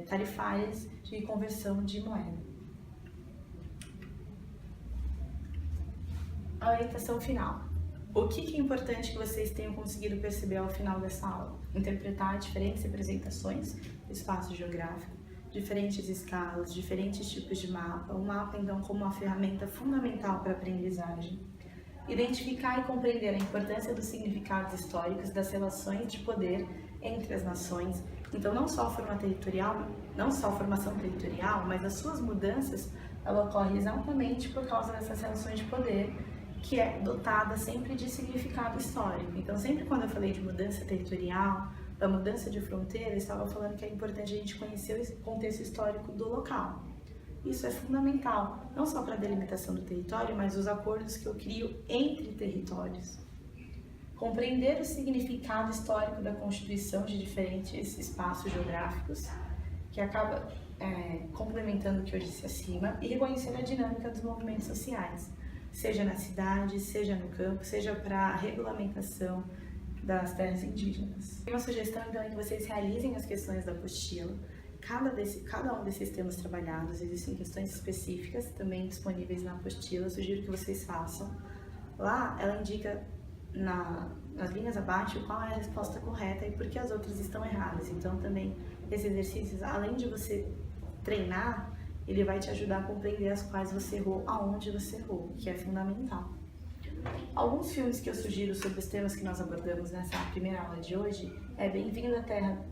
tarifárias de conversão de moeda. A orientação final. O que é importante que vocês tenham conseguido perceber ao final dessa aula? Interpretar diferentes representações do espaço geográfico, diferentes escalas, diferentes tipos de mapa. O mapa, então, como uma ferramenta fundamental para a aprendizagem. Identificar e compreender a importância dos significados históricos das relações de poder entre as nações. Então, não só a formação territorial, mas as suas mudanças, ela ocorre exatamente por causa dessas relações de poder, que é dotada sempre de significado histórico. Então, sempre quando eu falei de mudança territorial, da mudança de fronteira, eu estava falando que é importante a gente conhecer o contexto histórico do local. Isso é fundamental, não só para a delimitação do território, mas os acordos que eu crio entre territórios. Compreender o significado histórico da constituição de diferentes espaços geográficos, que acaba complementando o que eu disse acima, e reconhecer a dinâmica dos movimentos sociais. seja na cidade, seja no campo, seja para a regulamentação das terras indígenas. Uma sugestão então é que vocês realizem as questões da apostila. Cada um desses temas trabalhados, existem questões específicas também disponíveis na apostila, eu sugiro que vocês façam. Lá ela indica nas linhas abaixo qual é a resposta correta e por que as outras estão erradas. Então também esse exercício, além de você treinar, ele vai te ajudar a compreender as quais você errou, aonde você errou, que é fundamental. Alguns filmes que eu sugiro sobre os temas que nós abordamos nessa primeira aula de hoje é Bem-vindo à Terra.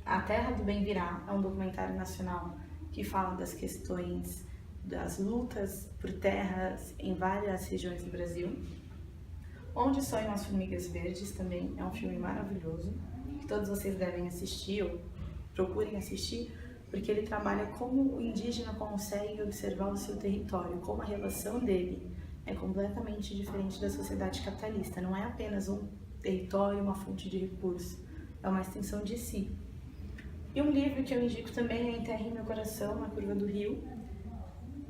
A Terra do Bem Virá é um documentário nacional que fala das questões das lutas por terras em várias regiões do Brasil. Onde Sonham as Formigas Verdes também é um filme maravilhoso, que todos vocês devem assistir ou procurem assistir, porque ele trabalha como o indígena consegue observar o seu território, como a relação dele é completamente diferente da sociedade capitalista. Não é apenas um território, uma fonte de recurso, é uma extensão de si. E um livro que eu indico também é Enterre Meu Coração, na Curva do Rio,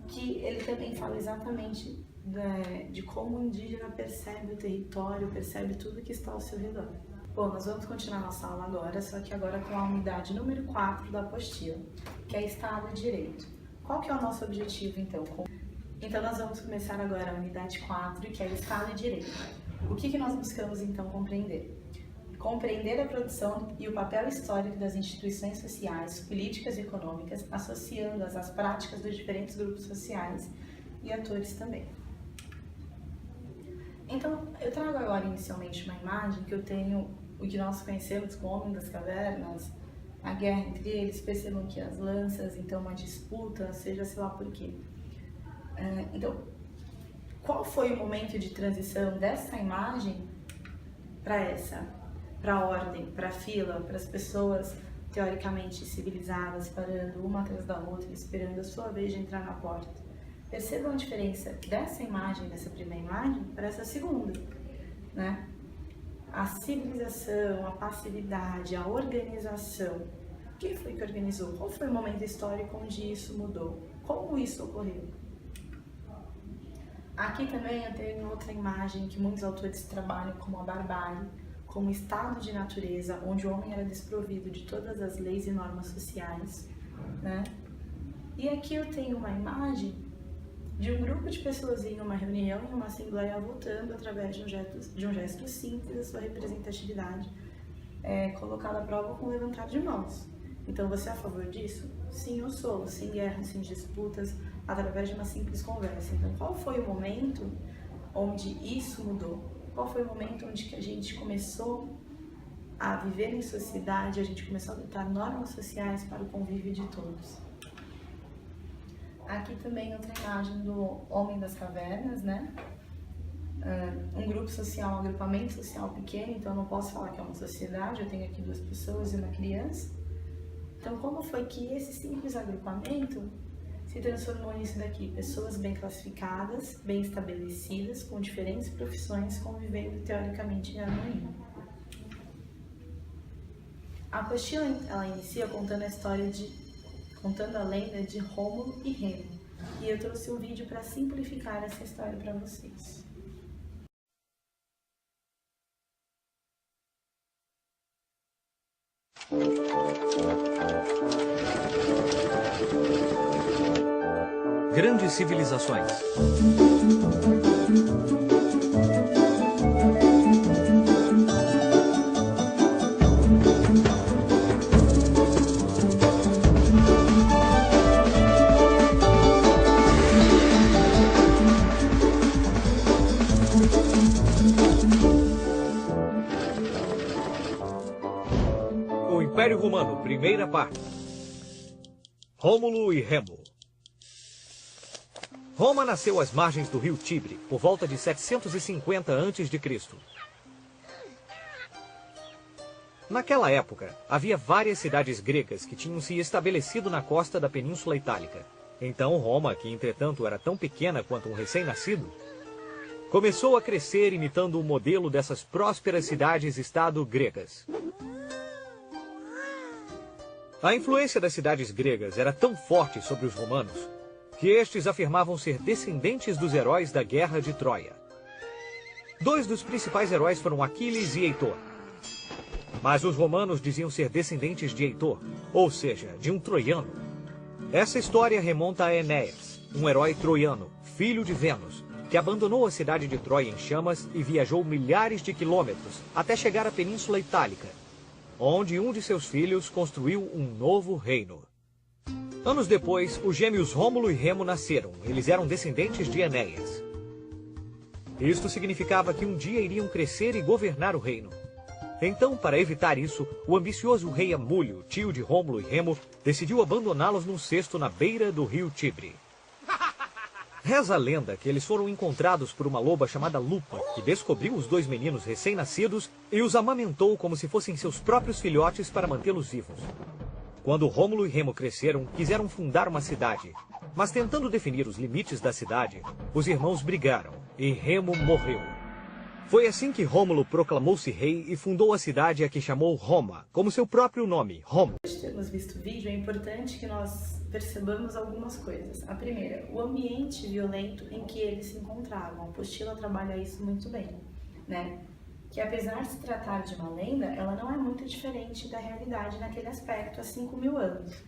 que ele também fala exatamente de como o indígena percebe o território, percebe tudo que está ao seu redor. Bom, nós vamos continuar nossa aula agora, só que agora com a unidade número 4 da apostila, que é Estado e Direito. Qual que é o nosso objetivo, então? Então, nós vamos começar agora a unidade 4, que é Estado e Direito. O que nós buscamos, então, compreender? Compreender a produção e o papel histórico das instituições sociais, políticas e econômicas, associando-as às práticas dos diferentes grupos sociais e atores também. Então, eu trago agora inicialmente uma imagem que eu tenho, o que nós conhecemos como Homem das Cavernas, a guerra entre eles, percebam que as lanças, então uma disputa, seja sei lá por quê. Então, qual foi o momento de transição dessa imagem para a ordem, para a fila, para as pessoas teoricamente civilizadas, parando uma atrás da outra, esperando a sua vez de entrar na porta? Percebam a diferença dessa imagem, dessa primeira imagem, para essa segunda, né? A civilização, a passividade, a organização. Quem foi que organizou? Qual foi o momento histórico onde isso mudou? Como isso ocorreu? Aqui também eu tenho outra imagem que muitos autores trabalham como a barbárie, como estado de natureza, onde o homem era desprovido de todas as leis e normas sociais, né? E aqui eu tenho uma imagem de um grupo de pessoas em uma reunião, em uma assembleia, votando através de um gesto simples a sua representatividade, colocada à prova com levantar de mãos. Então, você é a favor disso? Sim, eu sou. Sem guerra, sem disputas, através de uma simples conversa. Então, qual foi o momento onde isso mudou? Qual foi o momento onde que a gente começou a viver em sociedade, a gente começou a adotar normas sociais para o convívio de todos? Aqui também outra imagem do Homem das Cavernas, né? Um grupo social, um agrupamento social pequeno, então eu não posso falar que é uma sociedade, eu tenho aqui 2 pessoas e uma criança. Então, como foi que esse simples agrupamento se transformou nisso daqui? Pessoas bem classificadas, bem estabelecidas, com diferentes profissões, convivendo teoricamente em harmonia. A apostila, ela inicia contando a lenda de Rômulo e Remo. E eu trouxe um vídeo para simplificar essa história para vocês. Grandes civilizações. O Império Romano, primeira parte. Rômulo e Remo. Roma nasceu às margens do rio Tibre, por volta de 750 a.C. Naquela época, havia várias cidades gregas que tinham se estabelecido na costa da Península Itálica. Então Roma, que entretanto era tão pequena quanto um recém-nascido, começou a crescer imitando o modelo dessas prósperas cidades-estado gregas. A influência das cidades gregas era tão forte sobre os romanos que estes afirmavam ser descendentes dos heróis da Guerra de Troia. 2 dos principais heróis foram Aquiles e Heitor. Mas os romanos diziam ser descendentes de Heitor, ou seja, de um troiano. Essa história remonta a Enéas, um herói troiano, filho de Vênus, que abandonou a cidade de Troia em chamas e viajou milhares de quilômetros até chegar à Península Itálica, onde um de seus filhos construiu um novo reino. Anos depois, os gêmeos Rômulo e Remo nasceram. Eles eram descendentes de Enéas. Isto significava que um dia iriam crescer e governar o reino. Então, para evitar isso, o ambicioso rei Amúlio, tio de Rômulo e Remo, decidiu abandoná-los num cesto na beira do rio Tibre. Reza a lenda que eles foram encontrados por uma loba chamada Lupa, que descobriu os 2 meninos recém-nascidos e os amamentou como se fossem seus próprios filhotes para mantê-los vivos. Quando Rômulo e Remo cresceram, quiseram fundar uma cidade. Mas tentando definir os limites da cidade, os irmãos brigaram e Remo morreu. Foi assim que Rômulo proclamou-se rei e fundou a cidade a que chamou Roma, como seu próprio nome, Roma. Depois de termos visto o vídeo, é importante que nós percebamos algumas coisas. A primeira, o ambiente violento em que eles se encontravam. A apostila trabalha isso muito bem, né? Que apesar de se tratar de uma lenda, ela não é muito diferente da realidade naquele aspecto há 5.000 anos.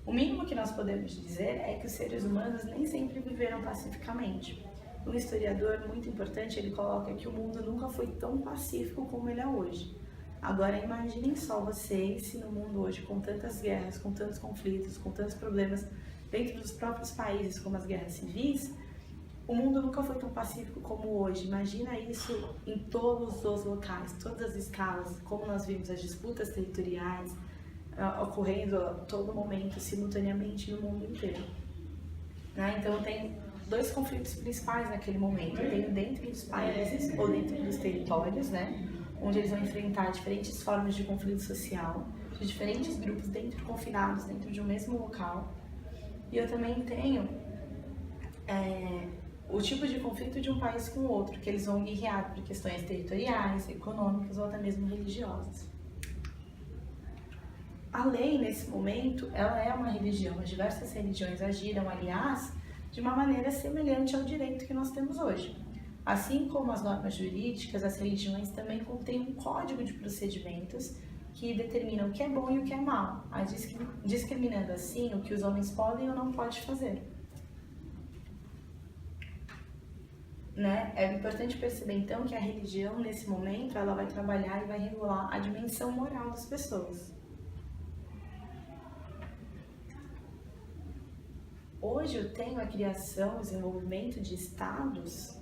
O mínimo que nós podemos dizer é que os seres humanos nem sempre viveram pacificamente. Um historiador muito importante, ele coloca que o mundo nunca foi tão pacífico como ele é hoje. Agora imaginem só vocês se no mundo hoje, com tantas guerras, com tantos conflitos, com tantos problemas dentro dos próprios países, como as guerras civis, o mundo nunca foi tão pacífico como hoje. Imagina isso em todos os locais, todas as escalas, como nós vimos as disputas territoriais ocorrendo a todo momento, simultaneamente no mundo inteiro. Né? Então tem 2 conflitos principais naquele momento. Tem dentro dos países ou dentro dos territórios, né? Onde eles vão enfrentar diferentes formas de conflito social, de diferentes grupos confinados dentro de um mesmo local. E eu também tenho o tipo de conflito de um país com o outro, que eles vão guerrear por questões territoriais, econômicas ou até mesmo religiosas. A lei, nesse momento, ela é uma religião. As diversas religiões agiram, aliás, de uma maneira semelhante ao direito que nós temos hoje. Assim como as normas jurídicas, as religiões também contêm um código de procedimentos que determinam o que é bom e o que é mal, discriminando assim o que os homens podem ou não podem fazer. Né? É importante perceber então que a religião, nesse momento, ela vai trabalhar e vai regular a dimensão moral das pessoas. Hoje eu tenho a criação, o desenvolvimento de estados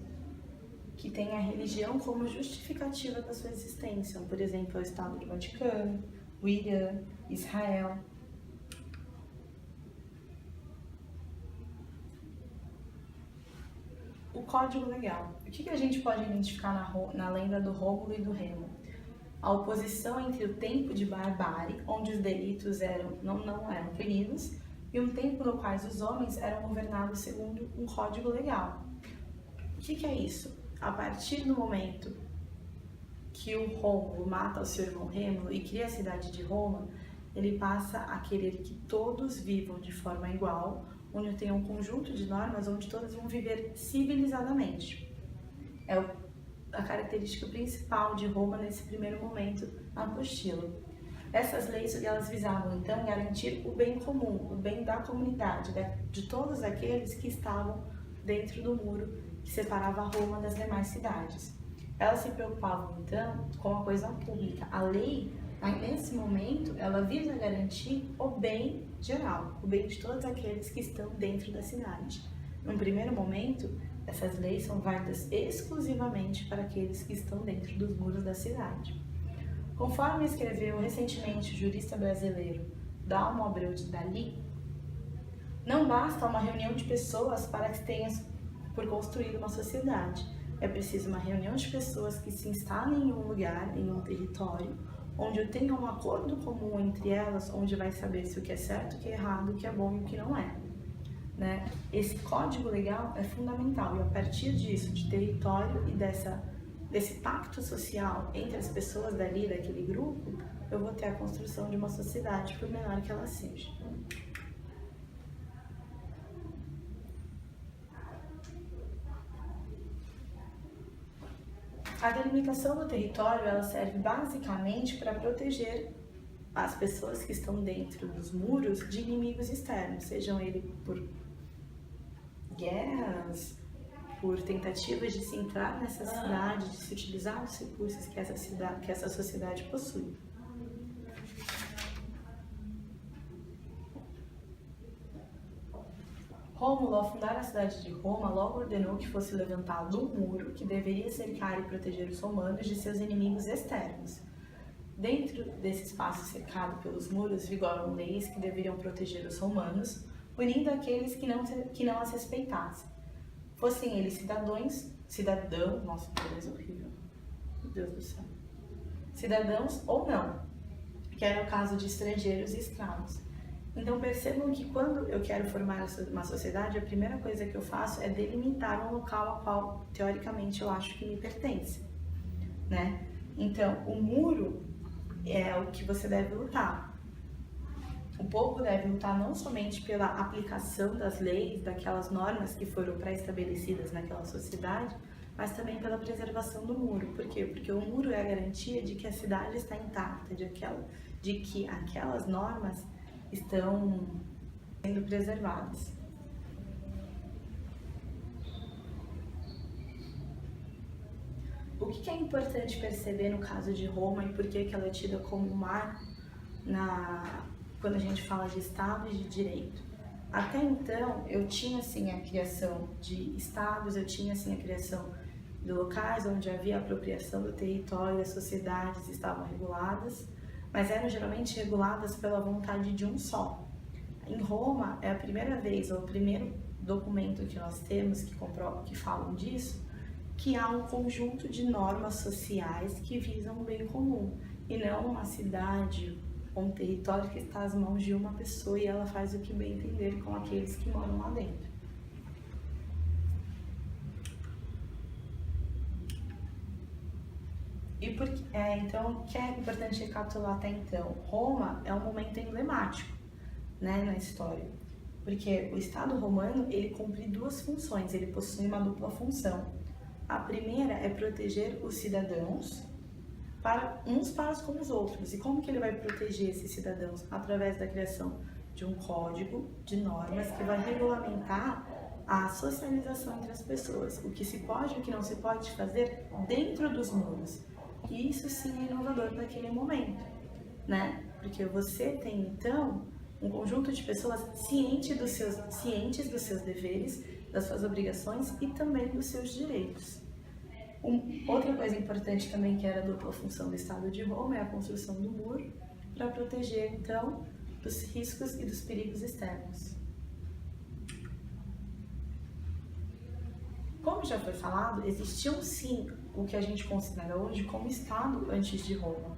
que têm a religião como justificativa da sua existência. Por exemplo, o Estado do Vaticano, o Irã, Israel. O Código Legal. O que a gente pode identificar na lenda do Rômulo e do Remo? A oposição entre o tempo de barbárie, onde os delitos não eram punidos, e um tempo no qual os homens eram governados segundo um código legal. O que é isso? A partir do momento que o Rômulo mata o seu irmão Rêmulo e cria a cidade de Roma, ele passa a querer que todos vivam de forma igual, onde tem um conjunto de normas onde todos vão viver civilizadamente. É a característica principal de Roma nesse primeiro momento na apostila. Essas leis, elas visavam, então, garantir o bem comum, o bem da comunidade, de todos aqueles que estavam dentro do muro que separava Roma das demais cidades. Elas se preocupavam, então, com a coisa pública. A lei, nesse momento, ela visa garantir o bem geral, o bem de todos aqueles que estão dentro da cidade. Num primeiro momento, essas leis são válidas exclusivamente para aqueles que estão dentro dos muros da cidade. Conforme escreveu recentemente o jurista brasileiro Dalmo Abreu de Dalí, não basta uma reunião de pessoas para que tenha por construir uma sociedade. É preciso uma reunião de pessoas que se instalem em um lugar, em um território, onde tenha um acordo comum entre elas, onde vai saber se o que é certo, o que é errado, o que é bom e o que não é. Né? Esse código legal é fundamental e a partir disso, de território e desse pacto social entre as pessoas dali, daquele grupo, eu vou ter a construção de uma sociedade, por menor que ela seja. A delimitação do território, ela serve basicamente para proteger as pessoas que estão dentro dos muros de inimigos externos, sejam eles por guerras, por tentativas de se entrar nessa cidade, de se utilizar os recursos que essa sociedade possui. Rômulo, ao fundar a cidade de Roma, logo ordenou que fosse levantado um muro que deveria cercar e proteger os romanos de seus inimigos externos. Dentro desse espaço cercado pelos muros vigoram leis que deveriam proteger os romanos, punindo aqueles que não as respeitassem. Fossem eles nossa, que coisa horrível, meu Deus do céu, cidadãos ou não, que era o caso de estrangeiros e escravos. Então percebam que quando eu quero formar uma sociedade, a primeira coisa que eu faço é delimitar um local ao qual, teoricamente, eu acho que me pertence, né? Então, o muro é o que você deve lutar. O povo deve lutar não somente pela aplicação das leis, daquelas normas que foram pré-estabelecidas naquela sociedade, mas também pela preservação do muro. Por quê? Porque o muro é a garantia de que a cidade está intacta, de que aquelas normas estão sendo preservadas. O que é importante perceber no caso de Roma e por que ela é tida como um marco quando a gente fala de Estado e de direito? Até então, eu tinha sim a criação de estados, eu tinha sim a criação de locais onde havia apropriação do território, as sociedades estavam reguladas, mas eram geralmente reguladas pela vontade de um só. Em Roma, é a primeira vez, ou o primeiro documento que nós temos que falam disso, que há um conjunto de normas sociais que visam o bem comum, e não uma cidade ou um território que está às mãos de uma pessoa e ela faz o que bem entender com aqueles que moram lá dentro. Então, o que é importante recapitular até então? Roma é um momento emblemático, né, na história, porque o Estado romano ele cumpre duas funções, ele possui uma dupla função. A primeira é proteger os cidadãos uns para com os outros. E como que ele vai proteger esses cidadãos? Através da criação de um código de normas que vai regulamentar a socialização entre as pessoas, o que se pode e o que não se pode fazer dentro dos muros. E isso sim é inovador naquele momento, né? Porque você tem então um conjunto de pessoas cientes dos seus deveres, das suas obrigações e também dos seus direitos. Outra coisa importante também que era a dupla função do Estado de Roma é a construção do muro para proteger então dos riscos e dos perigos externos. Como já foi falado, existiam sim o que a gente considera hoje como Estado antes de Roma.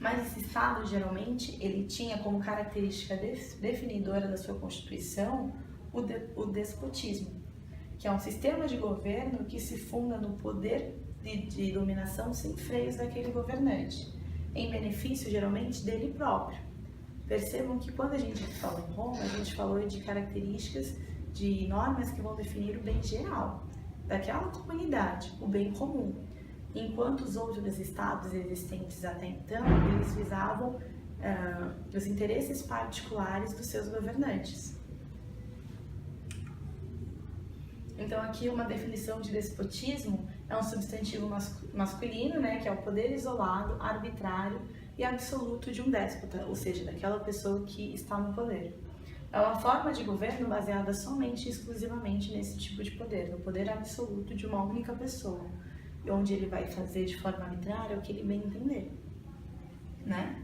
Mas esse Estado, geralmente, ele tinha como característica definidora da sua Constituição o despotismo, que é um sistema de governo que se funda no poder de dominação sem freios daquele governante, em benefício, geralmente, dele próprio. Percebam que quando a gente falou em Roma, a gente falou de características de normas que vão definir o bem geral daquela comunidade, o bem comum, enquanto os outros estados existentes até então, eles visavam os interesses particulares dos seus governantes. Então aqui uma definição de despotismo é um substantivo masculino, né, que é o poder isolado, arbitrário e absoluto de um déspota, ou seja, daquela pessoa que está no poder. É uma forma de governo baseada somente e exclusivamente nesse tipo de poder, no poder absoluto de uma única pessoa, onde ele vai fazer de forma arbitrária o que ele bem entender, né?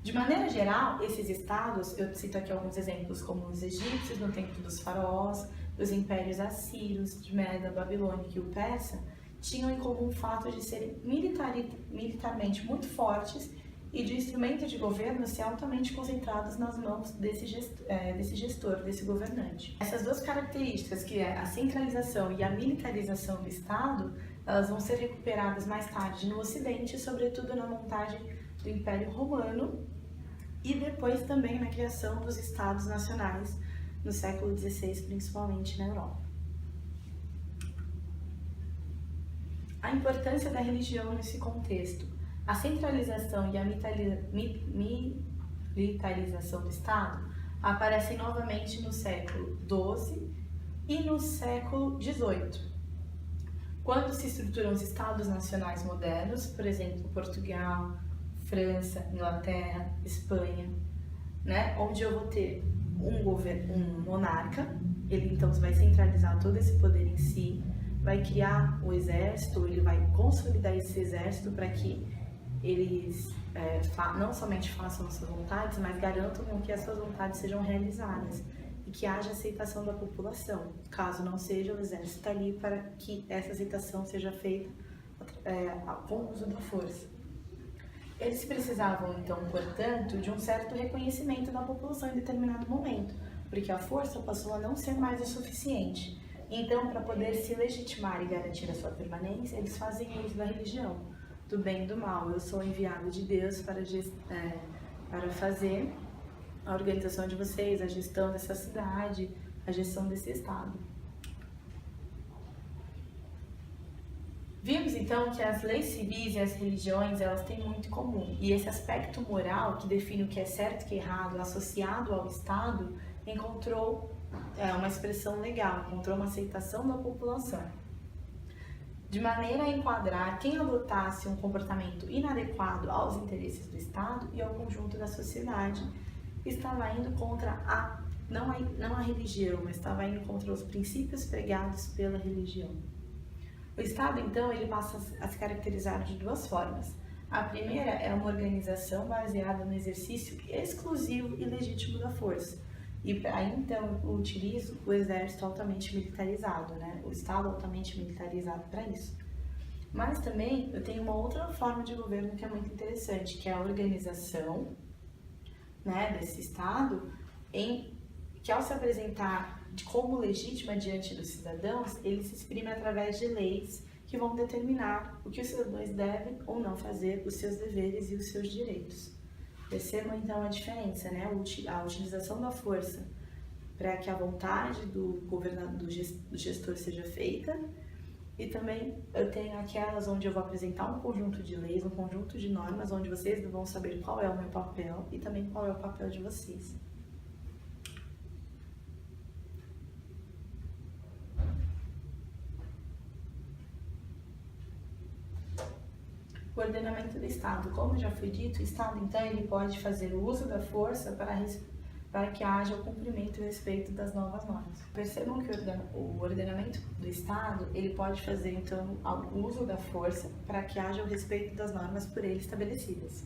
De maneira geral, esses estados, eu cito aqui alguns exemplos, como os egípcios no tempo dos faraós, os impérios assírios, de Média, Babilônica e o persa, tinham em comum o fato de serem militarmente muito fortes e de instrumento de governo ser altamente concentrados nas mãos desse gestor, desse governante. Essas duas características, que é a centralização e a militarização do Estado, elas vão ser recuperadas mais tarde no Ocidente, sobretudo na montagem do Império Romano e depois também na criação dos Estados Nacionais no século XVI, principalmente na Europa. A importância da religião nesse contexto. A centralização e a militarização do Estado aparecem novamente no século XII e no século XVIII, quando se estruturam os Estados nacionais modernos, por exemplo, Portugal, França, Inglaterra, Espanha, né? Onde eu vou ter um monarca, ele então vai centralizar todo esse poder em si, vai criar o exército, ele vai consolidar esse exército para que eles não somente façam as suas vontades, mas garantam que as suas vontades sejam realizadas e que haja aceitação da população. Caso não seja, o exército está ali para que essa aceitação seja feita com o uso da força. Eles precisavam, então, portanto, de um certo reconhecimento da população em determinado momento, porque a força passou a não ser mais o suficiente. Então, para poder se legitimar e garantir a sua permanência, eles fazem uso da religião, do bem e do mal. Eu sou enviado de Deus para fazer a organização de vocês, a gestão dessa cidade, a gestão desse estado. Vimos então que as leis civis e as religiões, elas têm muito em comum. E esse aspecto moral que define o que é certo e que é errado, associado ao Estado, encontrou uma expressão legal, encontrou uma aceitação da população. De maneira a enquadrar quem adotasse um comportamento inadequado aos interesses do Estado e ao conjunto da sociedade, estava indo contra não a religião, mas estava indo contra os princípios pregados pela religião. O Estado, então, ele passa a se caracterizar de duas formas. A primeira é uma organização baseada no exercício exclusivo e legítimo da força. E aí, então, eu utilizo o exército altamente militarizado, né? O Estado altamente militarizado para isso. Mas também eu tenho uma outra forma de governo que é muito interessante, que é a organização, né, desse Estado, que ao se apresentar como legítima diante dos cidadãos, ele se exprime através de leis que vão determinar o que os cidadãos devem ou não fazer, os seus deveres e os seus direitos. Percebam então a diferença, né? A utilização da força para que a vontade do governador, do gestor seja feita, e também eu tenho aquelas onde eu vou apresentar um conjunto de leis, um conjunto de normas, onde vocês vão saber qual é o meu papel e também qual é o papel de vocês. O ordenamento do Estado. Como já foi dito, o Estado, então, ele pode fazer o uso da força para que haja o cumprimento e o respeito das novas normas. Percebam que o ordenamento do Estado, ele pode fazer, então, o uso da força para que haja o respeito das normas por ele estabelecidas,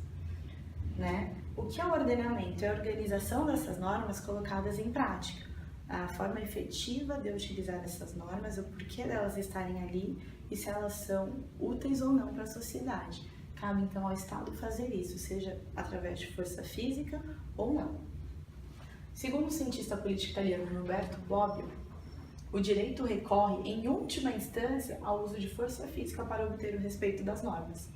né? O que é o ordenamento? É a organização dessas normas colocadas em prática. A forma efetiva de utilizar essas normas, o porquê delas estarem ali e se elas são úteis ou não para a sociedade. Cabe então ao Estado fazer isso, seja através de força física ou não. Segundo o cientista político italiano Roberto Bobbio, o direito recorre, em última instância, ao uso de força física para obter o respeito das normas.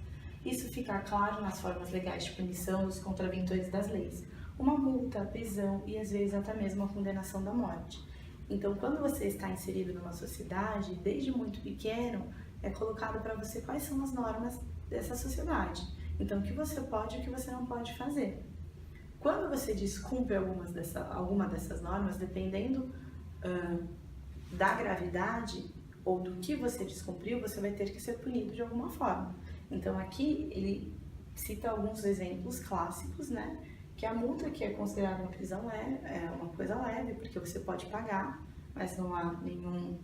Isso fica claro nas formas legais de punição dos contraventores das leis, uma multa, prisão e às vezes até mesmo a condenação da morte. Então, quando você está inserido numa sociedade, desde muito pequeno, é colocado para você quais são as normas dessa sociedade. Então, o que você pode e o que você não pode fazer. Quando você descumpre alguma dessas normas, dependendo da gravidade ou do que você descumpriu, você vai ter que ser punido de alguma forma. Então, aqui ele cita alguns exemplos clássicos, né? Que a multa que é considerada uma prisão é uma coisa leve, porque você pode pagar, mas não há nenhum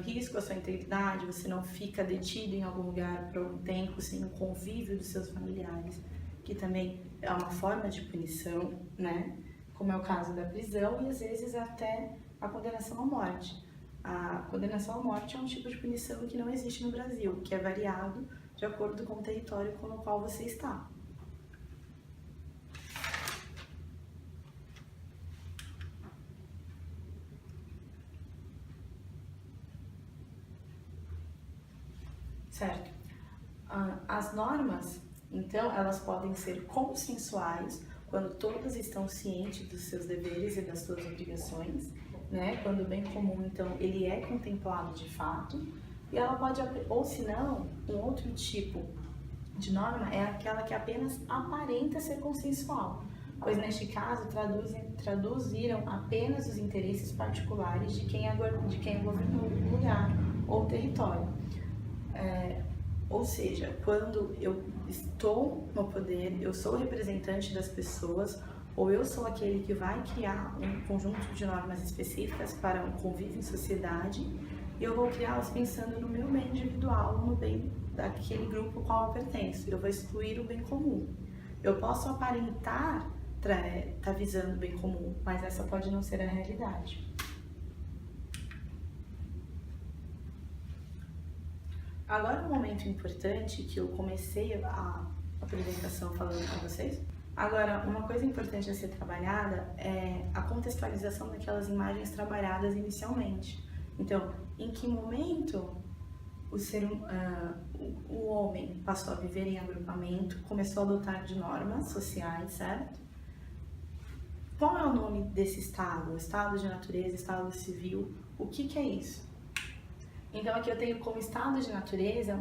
risco à sua integridade, você não fica detido em algum lugar por um tempo sem o convívio dos seus familiares, que também é uma forma de punição, né? Como é o caso da prisão e às vezes até a condenação à morte. A condenação à morte é um tipo de punição que não existe no Brasil, que é variado de acordo com o território no qual você está. Certo? As normas, então, elas podem ser consensuais quando todos estão cientes dos seus deveres e das suas obrigações, né? Quando o bem comum, então, ele é contemplado de fato, E ela pode, ou se não, um outro tipo de norma é aquela que apenas aparenta ser consensual, pois neste caso traduziram apenas os interesses particulares de quem governou o lugar ou território. Ou seja, quando eu estou no poder, eu sou o representante das pessoas, ou eu sou aquele que vai criar um conjunto de normas específicas para um convívio em sociedade, e eu vou criá-las pensando no meu bem individual, no bem daquele grupo ao qual eu pertenço. Eu vou excluir o bem comum. Eu posso aparentar estar visando o bem comum, mas essa pode não ser a realidade. Agora, um momento importante que eu comecei a apresentação falando com vocês. Agora, uma coisa importante a ser trabalhada é a contextualização daquelas imagens trabalhadas inicialmente. Então, em que momento o homem passou a viver em agrupamento, começou a adotar de normas sociais, certo? Qual é o nome desse estado? Estado de natureza, estado civil, o que é isso? Então, aqui eu tenho como estado de natureza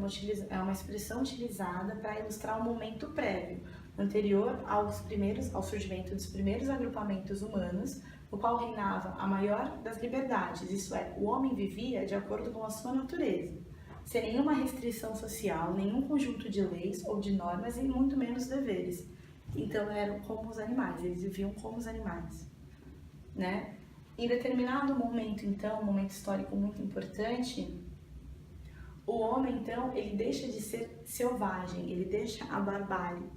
é uma expressão utilizada para ilustrar um momento prévio, anterior ao surgimento dos primeiros agrupamentos humanos, no qual reinava a maior das liberdades, isso é, o homem vivia de acordo com a sua natureza, sem nenhuma restrição social, nenhum conjunto de leis ou de normas e muito menos deveres. Então, eram como os animais, eles viviam como os animais, né? Em determinado momento, então, um momento histórico muito importante, o homem, então, ele deixa de ser selvagem, ele deixa a barbárie.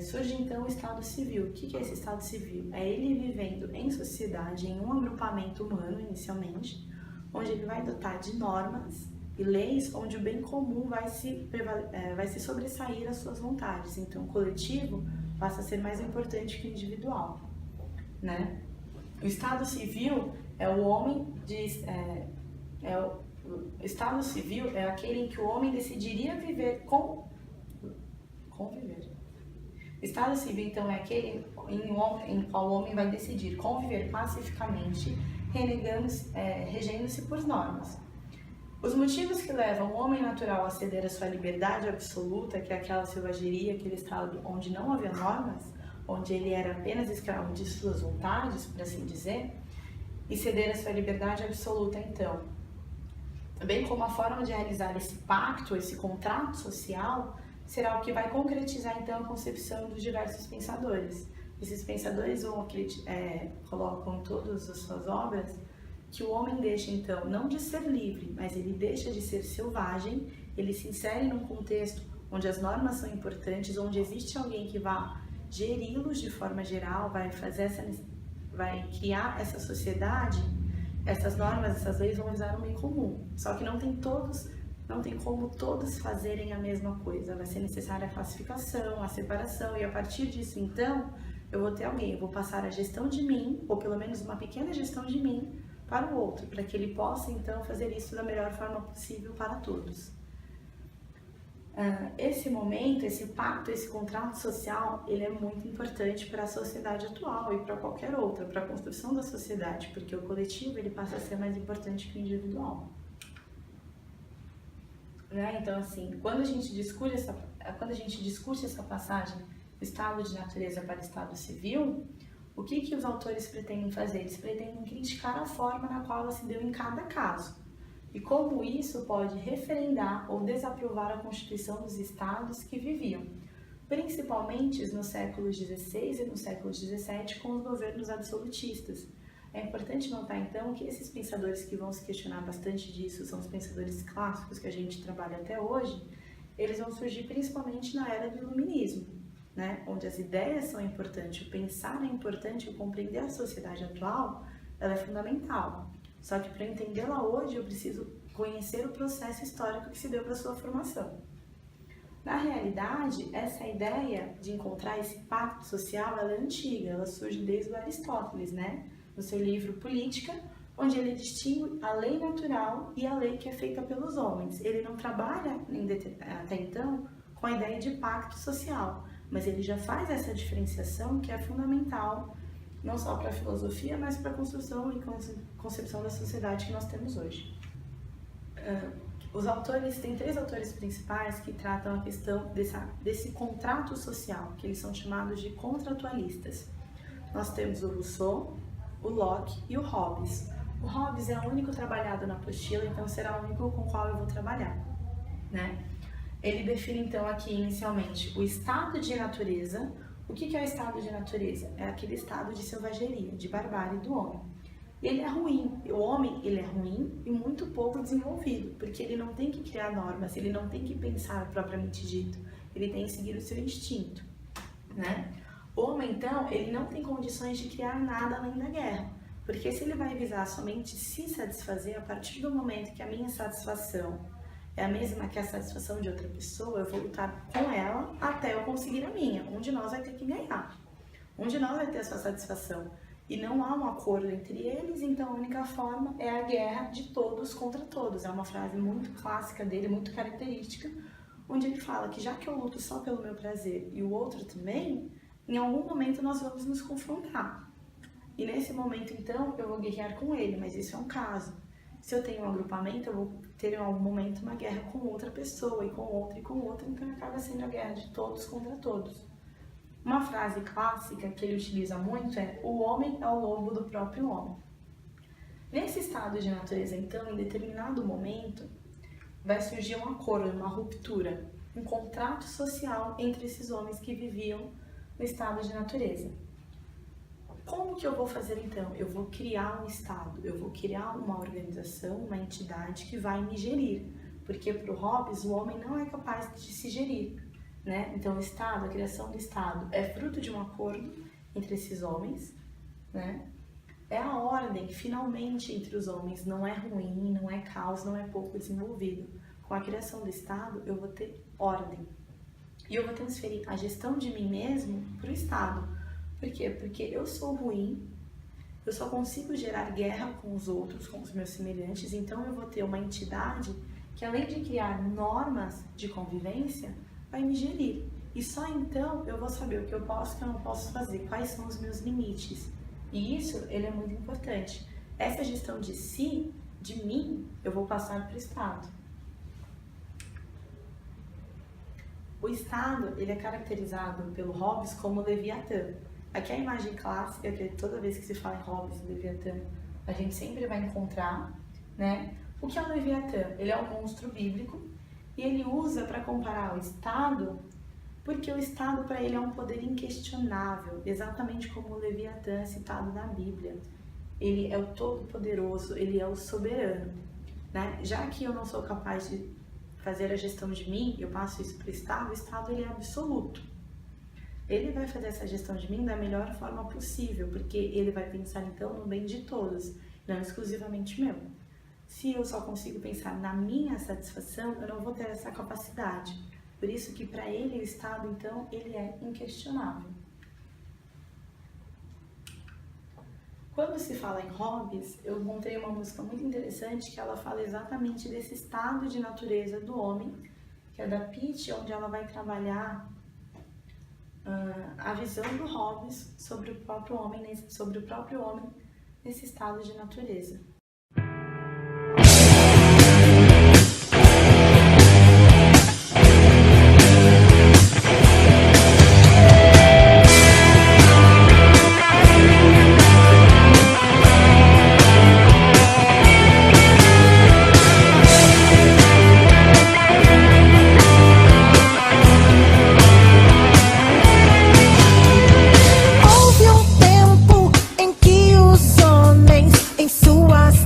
Surge, então, o estado civil. O que é esse estado civil? É ele vivendo em sociedade, em um agrupamento humano, inicialmente, onde ele vai dotar de normas e leis onde o bem comum vai se sobressair às suas vontades. Então, o coletivo passa a ser mais importante que o individual, né? O estado civil é o homem o estado civil é aquele em que o homem decidiria viver conviver. O estado civil, então, é aquele em qual o homem vai decidir conviver pacificamente, regendo-se por normas. Os motivos que levam o homem natural a ceder a sua liberdade absoluta, que é aquela selvageria, aquele estado onde não havia normas, onde ele era apenas escravo de suas vontades, por assim dizer, e ceder a sua liberdade absoluta, então, bem como a forma de realizar esse pacto, esse contrato social, será o que vai concretizar, então, a concepção dos diversos pensadores. Esses pensadores colocam em todas as suas obras que o homem deixa, então, não de ser livre, mas ele deixa de ser selvagem, ele se insere num contexto onde as normas são importantes, onde existe alguém que vá geri-los de forma geral, vai criar essa sociedade. Essas normas, essas leis vão visar um bem comum, só que não tem como todos fazerem a mesma coisa, vai ser necessária a classificação, a separação, e a partir disso, então, eu vou ter alguém, eu vou passar a gestão de mim, ou pelo menos uma pequena gestão de mim, para o outro, para que ele possa, então, fazer isso da melhor forma possível para todos. Esse momento, esse pacto, esse contrato social, ele é muito importante para a sociedade atual e para qualquer outra, para a construção da sociedade, porque o coletivo ele passa a ser mais importante que o individual. Né? Então, assim, quando a gente discute essa passagem do estado de natureza para o estado civil, o que os autores pretendem fazer? Eles pretendem criticar a forma na qual ela se deu em cada caso. E como isso pode referendar ou desaprovar a constituição dos estados que viviam, principalmente nos séculos XVI e no século XVII com os governos absolutistas. É importante notar, então, que esses pensadores que vão se questionar bastante disso, são os pensadores clássicos que a gente trabalha até hoje, eles vão surgir principalmente na era do Iluminismo, né? Onde as ideias são importantes, o pensar é importante, o compreender a sociedade atual, ela é fundamental. Só que para entendê-la hoje, eu preciso conhecer o processo histórico que se deu para sua formação. Na realidade, essa ideia de encontrar esse pacto social, ela é antiga, ela surge desde o Aristóteles, né? No seu livro Política, onde ele distingue a lei natural e a lei que é feita pelos homens. Ele não trabalha até então com a ideia de pacto social, mas ele já faz essa diferenciação que é fundamental não só para a filosofia, mas para a construção e concepção da sociedade que nós temos hoje. Os autores, tem 3 autores principais que tratam a questão desse contrato social, que eles são chamados de contratualistas. Nós temos o Rousseau, o Locke e o Hobbes. O Hobbes é o único trabalhado na apostila, então será o único com o qual eu vou trabalhar, né? Ele define então aqui inicialmente o estado de natureza. O que é o estado de natureza? É aquele estado de selvageria, de barbárie do homem. Ele é ruim, o homem ele é ruim e muito pouco desenvolvido, porque ele não tem que criar normas, ele não tem que pensar propriamente dito, ele tem que seguir o seu instinto, né? O homem então, ele não tem condições de criar nada além da guerra, porque se ele vai visar somente se satisfazer, a partir do momento que a minha satisfação é a mesma que a satisfação de outra pessoa, eu vou lutar com ela até eu conseguir a minha, um de nós vai ter que ganhar, um de nós vai ter a sua satisfação. E não há um acordo entre eles, então a única forma é a guerra de todos contra todos. É uma frase muito clássica dele, muito característica, onde ele fala que já que eu luto só pelo meu prazer e o outro também, em algum momento nós vamos nos confrontar. E nesse momento, então, eu vou guerrear com ele, mas isso é um caso. Se eu tenho um agrupamento, eu vou ter em algum momento uma guerra com outra pessoa, e com outra, e com outra, então acaba sendo a guerra de todos contra todos. Uma frase clássica que ele utiliza muito é: o homem é o lobo do próprio homem. Nesse estado de natureza, então, em determinado momento, vai surgir um acordo, uma ruptura, um contrato social entre esses homens que viviam no estado de natureza. Como que eu vou fazer então? Eu vou criar um estado, eu vou criar uma organização, uma entidade que vai me gerir, porque para o Hobbes o homem não é capaz de se gerir. Né? Então, o Estado, a criação do Estado é fruto de um acordo entre esses homens, né? É a ordem, finalmente, entre os homens, não é ruim, não é caos, não é pouco desenvolvido. Com a criação do Estado, eu vou ter ordem. E eu vou transferir a gestão de mim mesmo para o Estado. Por quê? Porque eu sou ruim, eu só consigo gerar guerra com os outros, com os meus semelhantes, então eu vou ter uma entidade que, além de criar normas de convivência, vai me gerir. E só então eu vou saber o que eu posso e o que eu não posso fazer, quais são os meus limites. E isso, ele é muito importante. Essa gestão de si, de mim, eu vou passar para o Estado. O Estado, ele é caracterizado pelo Hobbes como Leviatã. Aqui é a imagem clássica, que toda vez que se fala em Hobbes e Leviatã, a gente sempre vai encontrar, né? O que é o Leviatã? Ele é um monstro bíblico, e ele usa para comparar o Estado, porque o Estado para ele é um poder inquestionável, exatamente como o Leviatã é citado na Bíblia. Ele é o todo-poderoso, ele é o soberano, né? Já que eu não sou capaz de fazer a gestão de mim, eu passo isso para o Estado ele é absoluto. Ele vai fazer essa gestão de mim da melhor forma possível, porque ele vai pensar então no bem de todos, não exclusivamente meu. Se eu só consigo pensar na minha satisfação, eu não vou ter essa capacidade. Por isso que para ele o Estado, então, ele é inquestionável. Quando se fala em Hobbes, eu encontrei uma música muito interessante que ela fala exatamente desse estado de natureza do homem, que é da Pitt, onde ela vai trabalhar a visão do Hobbes sobre o próprio homem nesse estado de natureza. Houve um tempo em que os homens, em suas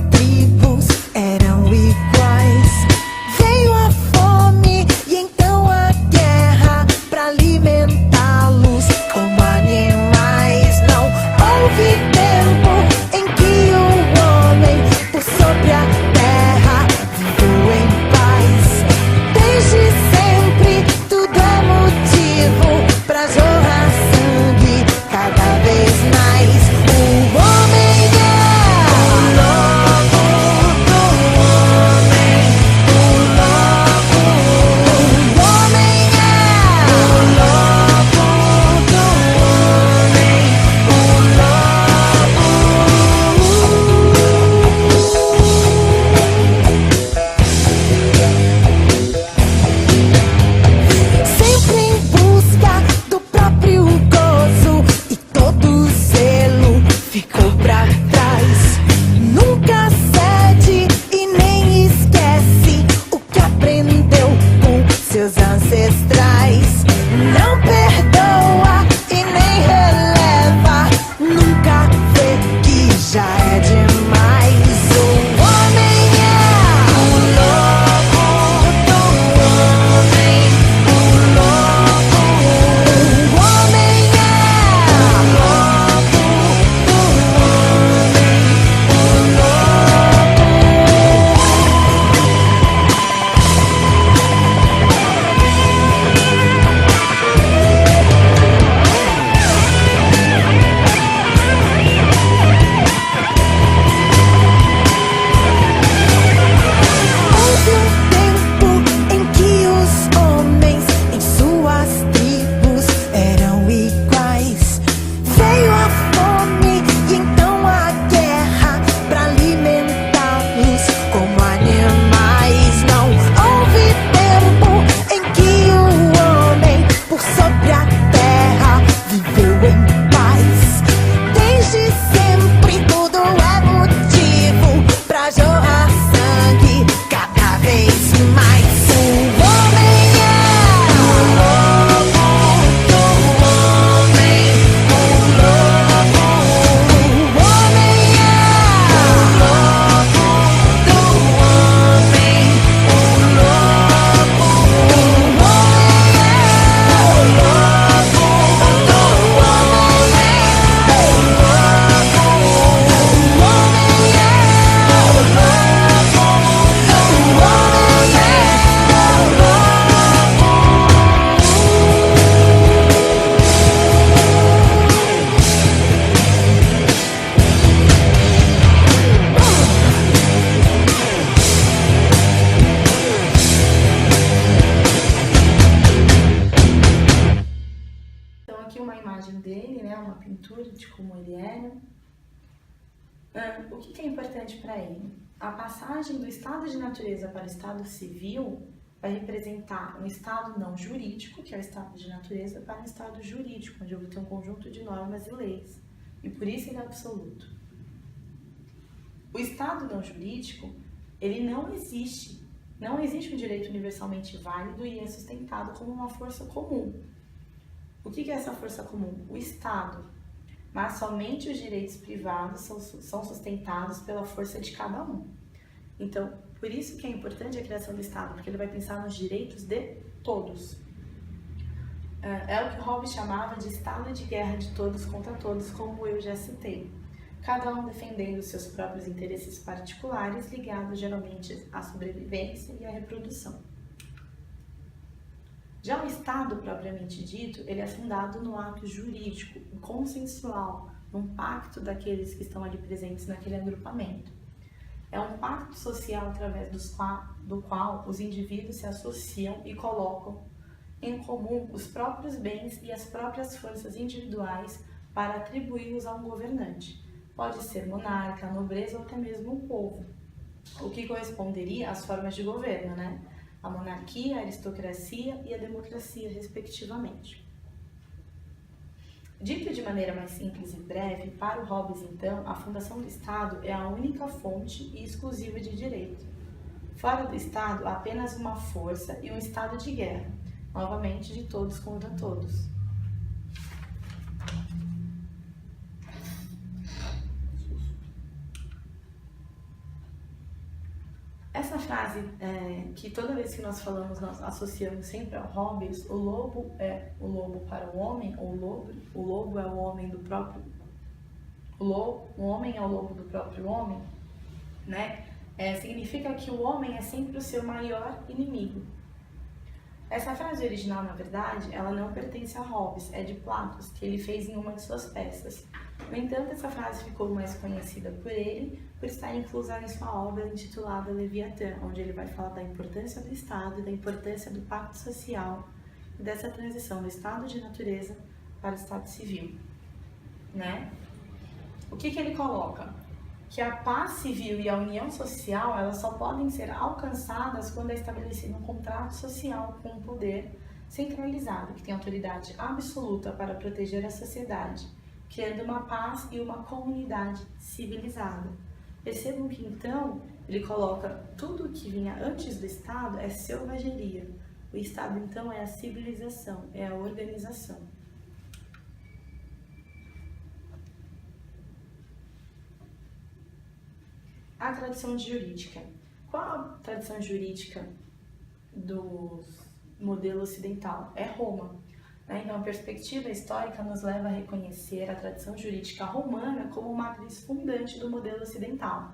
de como ele era. O que é importante para ele? A passagem do estado de natureza para o estado civil vai representar um estado não jurídico, que é o estado de natureza, para um estado jurídico, onde eu vou ter um conjunto de normas e leis. E por isso ele é absoluto. O estado não jurídico, ele não existe. Não existe um direito universalmente válido e é sustentado como uma força comum. O que é essa força comum? O Estado. Mas somente os direitos privados são sustentados pela força de cada um. Então, por isso que é importante a criação do Estado, porque ele vai pensar nos direitos de todos. É o que Hobbes chamava de estado de guerra de todos contra todos, como eu já citei. Cada um defendendo seus próprios interesses particulares, ligados geralmente à sobrevivência e à reprodução. Já o Estado, propriamente dito, ele é fundado no ato jurídico, consensual, num pacto daqueles que estão ali presentes naquele agrupamento. É um pacto social através do qual os indivíduos se associam e colocam em comum os próprios bens e as próprias forças individuais para atribuí-los a um governante. Pode ser monarca, nobreza ou até mesmo um povo, o que corresponderia às formas de governo, né? A monarquia, a aristocracia e a democracia, respectivamente. Dito de maneira mais simples e breve, para o Hobbes, então, a fundação do Estado é a única fonte e exclusiva de direito. Fora do Estado, há apenas uma força e um estado de guerra, novamente de todos contra todos. Essa frase, que toda vez que nós falamos, nós associamos sempre ao Hobbes, o lobo é o lobo para o homem, ou o lobo é o homem do próprio... O homem é o lobo do próprio homem, né? Significa que o homem é sempre o seu maior inimigo. Essa frase original, na verdade, ela não pertence a Hobbes, é de Platos, que ele fez em uma de suas peças. No entanto, essa frase ficou mais conhecida por ele, por estar inclusa em sua obra intitulada Leviatã, onde ele vai falar da importância do Estado e da importância do pacto social e dessa transição do estado de natureza para o estado civil, né? O que ele coloca? Que a paz civil e a união social, elas só podem ser alcançadas quando é estabelecido um contrato social com um poder centralizado, que tem autoridade absoluta para proteger a sociedade, criando uma paz e uma comunidade civilizada. Percebam que, então, ele coloca tudo o que vinha antes do Estado é selvageria. O Estado, então, é a civilização, é a organização. A tradição jurídica. Qual a tradição jurídica do modelo ocidental? É Roma. Então, a perspectiva histórica nos leva a reconhecer a tradição jurídica romana como matriz fundante do modelo ocidental.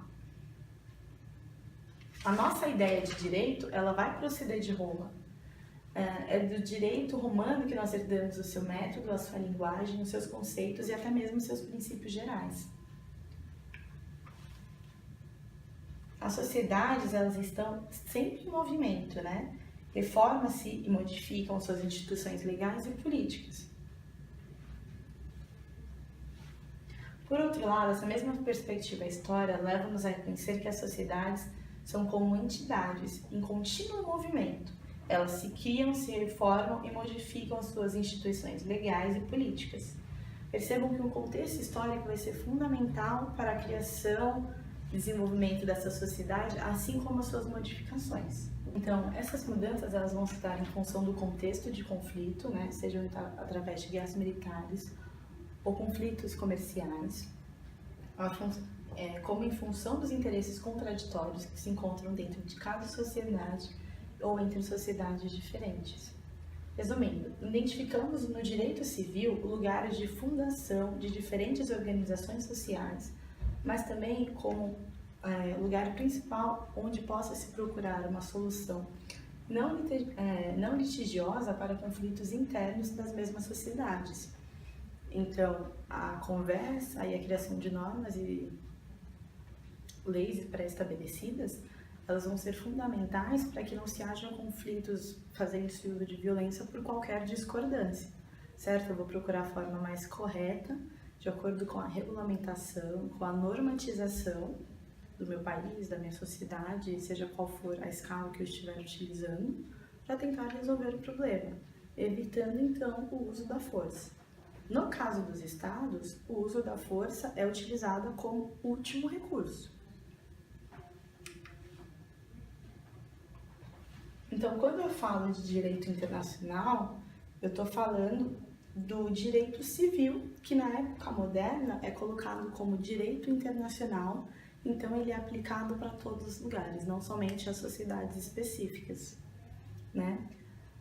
A nossa ideia de direito, ela vai proceder de Roma. É do direito romano que nós herdamos o seu método, a sua linguagem, os seus conceitos e até mesmo os seus princípios gerais. As sociedades, elas estão sempre em movimento, né? Reforma-se e modificam suas instituições legais e políticas. Por outro lado, essa mesma perspectiva histórica leva-nos a reconhecer que as sociedades são como entidades em contínuo movimento. Elas se criam, se reformam e modificam suas instituições legais e políticas. Percebam que o contexto histórico vai ser fundamental para a criação e desenvolvimento dessa sociedade, assim como as suas modificações. Então, essas mudanças elas vão se dar em função do contexto de conflito, né, sejam através de guerras militares ou conflitos comerciais, como em função dos interesses contraditórios que se encontram dentro de cada sociedade ou entre sociedades diferentes. Resumindo, identificamos no direito civil lugares de fundação de diferentes organizações sociais, mas também como lugar principal onde possa se procurar uma solução não litigiosa para conflitos internos das mesmas sociedades. Então, a conversa e a criação de normas e leis pré-estabelecidas, elas vão ser fundamentais para que não se hajam conflitos fazendo-se uso de violência por qualquer discordância, certo? Eu vou procurar a forma mais correta de acordo com a regulamentação, com a normatização do meu país, da minha sociedade, seja qual for a escala que eu estiver utilizando, para tentar resolver o problema, evitando então o uso da força. No caso dos estados, o uso da força é utilizado como último recurso. Então, quando eu falo de direito internacional, eu estou falando do direito civil, que na época moderna é colocado como direito internacional, então ele é aplicado para todos os lugares, não somente às sociedades específicas, né?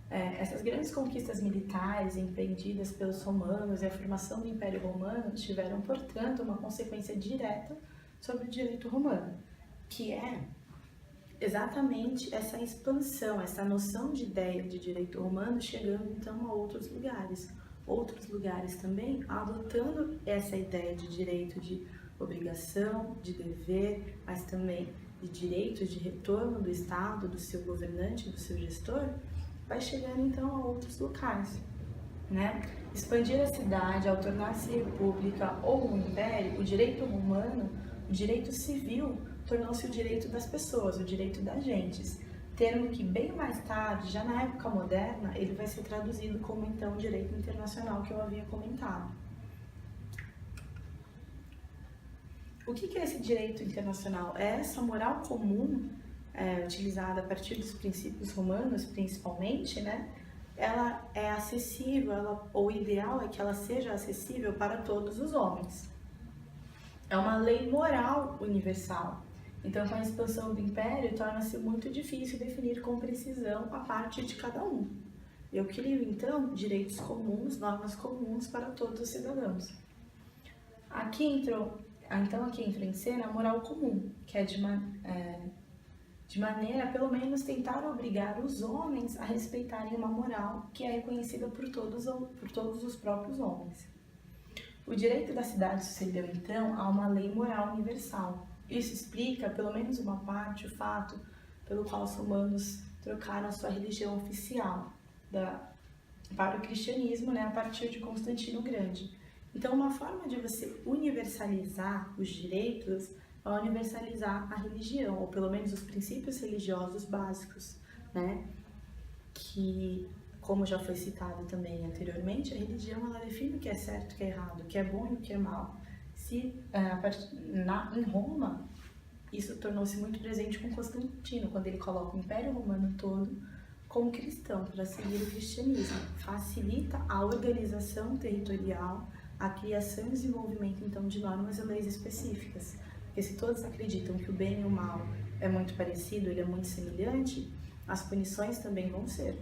Essas grandes conquistas militares empreendidas pelos romanos e a formação do Império Romano tiveram, portanto, uma consequência direta sobre o direito romano, que é exatamente essa expansão, essa noção de ideia de direito romano chegando então a outros lugares também adotando essa ideia de direito de obrigação, de dever, mas também de direito de retorno do Estado, do seu governante, do seu gestor, vai chegando então a outros locais, né? Expandir a cidade ao tornar-se república ou um império, o direito romano, o direito civil, tornou-se o direito das pessoas, o direito das gentes, termo que bem mais tarde, já na época moderna, ele vai ser traduzido como então direito internacional que eu havia comentado. O que é esse direito internacional? É essa moral comum utilizada a partir dos princípios romanos, principalmente, né? Ela é acessível, o ideal é que ela seja acessível para todos os homens. É uma lei moral universal. Então, com a expansão do império, torna-se muito difícil definir com precisão a parte de cada um. Eu crio, então, direitos comuns, normas comuns para todos os cidadãos. Aqui entrou em cena a moral comum, que é de maneira a, pelo menos, tentar obrigar os homens a respeitarem uma moral que é reconhecida por todos os próprios homens. O direito da cidade sucedeu, então, a uma lei moral universal. Isso explica, pelo menos uma parte, o fato pelo qual os romanos trocaram sua religião oficial para o cristianismo, né, a partir de Constantino o Grande. Então, uma forma de você universalizar os direitos é universalizar a religião, ou pelo menos os princípios religiosos básicos, né? Que, como já foi citado também anteriormente, a religião ela define o que é certo, o que é errado, o que é bom e o que é mal. Em Roma, isso tornou-se muito presente com Constantino, quando ele coloca o Império Romano todo como cristão, para seguir o cristianismo. Facilita a organização territorial, a criação e desenvolvimento, então, de normas e leis específicas. Porque se todos acreditam que o bem e o mal é muito parecido, ele é muito semelhante, as punições também vão ser.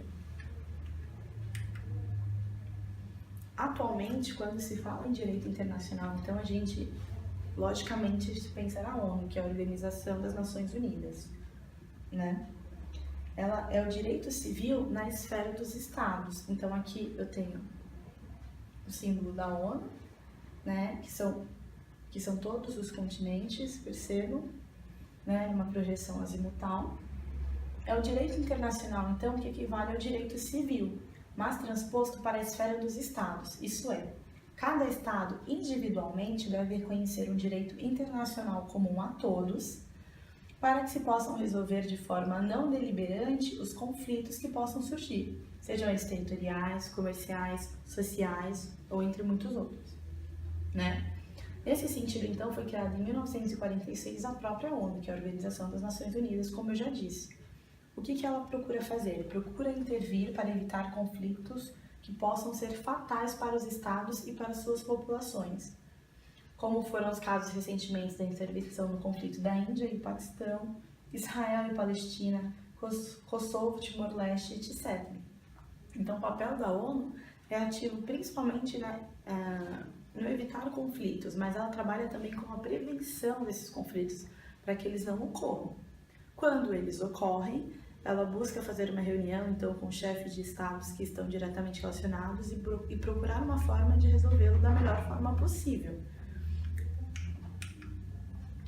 Atualmente, quando se fala em direito internacional, então a gente, logicamente, pensa na ONU, que é a Organização das Nações Unidas, né? Ela é o direito civil na esfera dos estados. Então aqui eu tenho o símbolo da ONU, né? Que são todos os continentes, percebam, né? Uma projeção azimutal. É o direito internacional, então, que equivale ao direito civil, mas transposto para a esfera dos estados, isso é, cada estado individualmente deve reconhecer um direito internacional comum a todos, para que se possam resolver de forma não deliberante os conflitos que possam surgir, sejam eles territoriais, comerciais, sociais ou entre muitos outros, né? Nesse sentido, então, foi criada em 1946 a própria ONU, que é a Organização das Nações Unidas, como eu já disse. O que ela procura fazer? Procura intervir para evitar conflitos que possam ser fatais para os estados e para suas populações, como foram os casos recentemente da intervenção no conflito da Índia e Paquistão, Israel e Palestina, Kosovo, Timor-Leste, etc. Então, o papel da ONU é ativo principalmente no evitar conflitos, mas ela trabalha também com a prevenção desses conflitos, para que eles não ocorram. Quando eles ocorrem, ela busca fazer uma reunião, então, com chefes de estados que estão diretamente relacionados e procurar uma forma de resolvê-lo da melhor forma possível.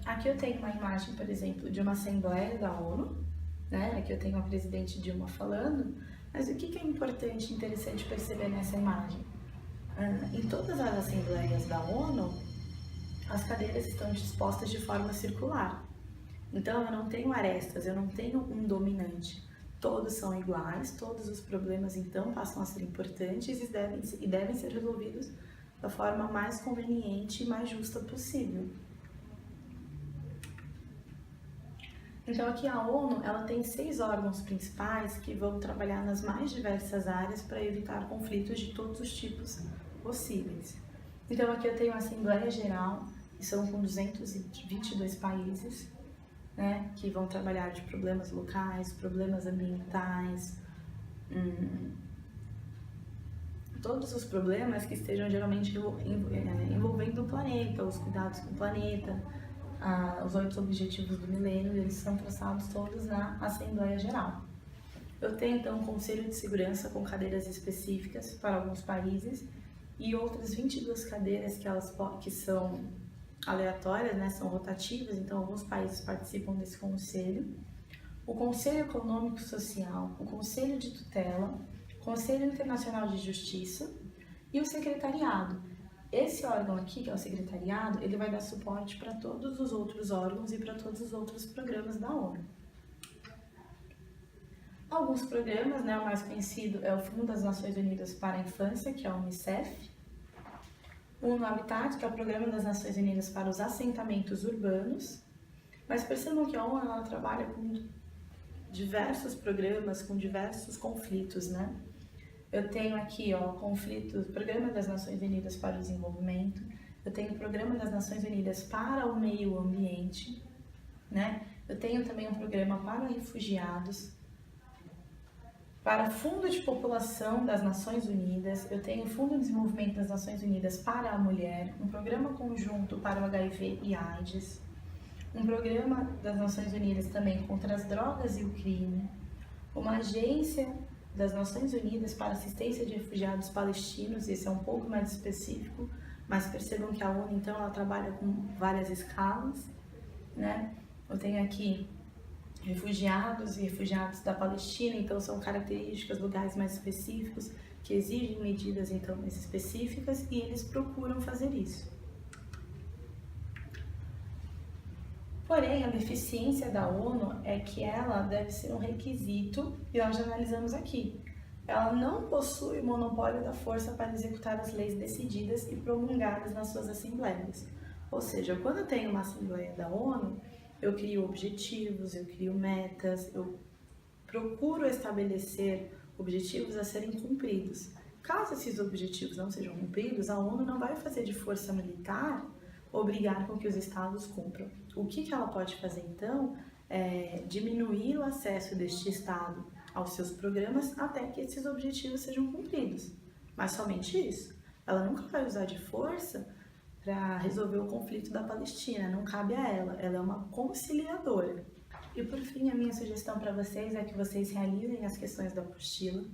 Aqui eu tenho uma imagem, por exemplo, de uma assembleia da ONU, né? Aqui eu tenho a presidente Dilma falando, mas o que é importante e interessante perceber nessa imagem? Em todas as assembleias da ONU, as cadeiras estão dispostas de forma circular. Então, eu não tenho arestas, eu não tenho um dominante. Todos são iguais, todos os problemas, então, passam a ser importantes e devem ser resolvidos da forma mais conveniente e mais justa possível. Então, aqui a ONU, ela tem 6 órgãos principais que vão trabalhar nas mais diversas áreas para evitar conflitos de todos os tipos possíveis. Então, aqui eu tenho a Assembleia Geral, que são com 222 países, né, que vão trabalhar de problemas locais, problemas ambientais, todos os problemas que estejam geralmente envolvendo o planeta, os cuidados com o planeta, os 8 objetivos do milênio, eles são traçados todos na Assembleia Geral. Eu tenho então um Conselho de Segurança com cadeiras específicas para alguns países e outras 22 cadeiras que são aleatórias, né, são rotativas, então alguns países participam desse conselho. O Conselho Econômico Social, o Conselho de Tutela, o Conselho Internacional de Justiça e o Secretariado. Esse órgão aqui, que é o Secretariado, ele vai dar suporte para todos os outros órgãos e para todos os outros programas da ONU. Alguns programas, né, o mais conhecido é o Fundo das Nações Unidas para a Infância, que é o UNICEF, o UNO Habitat, que é o Programa das Nações Unidas para os Assentamentos Urbanos, mas percebam que a ONU ela trabalha com diversos programas, com diversos conflitos, né? Eu tenho aqui, ó, Programa das Nações Unidas para o Desenvolvimento, eu tenho o Programa das Nações Unidas para o Meio Ambiente, né? Eu tenho também um programa para refugiados, para Fundo de População das Nações Unidas, eu tenho o Fundo de Desenvolvimento das Nações Unidas para a Mulher, um programa conjunto para o HIV e AIDS, um programa das Nações Unidas também contra as drogas e o crime, uma agência das Nações Unidas para Assistência de Refugiados Palestinos, esse é um pouco mais específico, mas percebam que a ONU, então, ela trabalha com várias escalas, né? Eu tenho aqui refugiados e refugiados da Palestina, então são características, lugares mais específicos, que exigem medidas, então, mais específicas, e eles procuram fazer isso. Porém, a deficiência da ONU é que ela deve ser um requisito, e nós já analisamos aqui. Ela não possui o monopólio da força para executar as leis decididas e promulgadas nas suas assembleias. Ou seja, quando eu tenho uma assembleia da ONU, eu crio objetivos, eu crio metas, eu procuro estabelecer objetivos a serem cumpridos. Caso esses objetivos não sejam cumpridos, a ONU não vai fazer de força militar obrigar com que os estados cumpram. O que ela pode fazer, então, é diminuir o acesso deste estado aos seus programas até que esses objetivos sejam cumpridos. Mas somente isso. Ela nunca vai usar de força para resolver o conflito da Palestina, não cabe a ela, ela é uma conciliadora. E por fim, a minha sugestão para vocês é que vocês realizem as questões da apostila.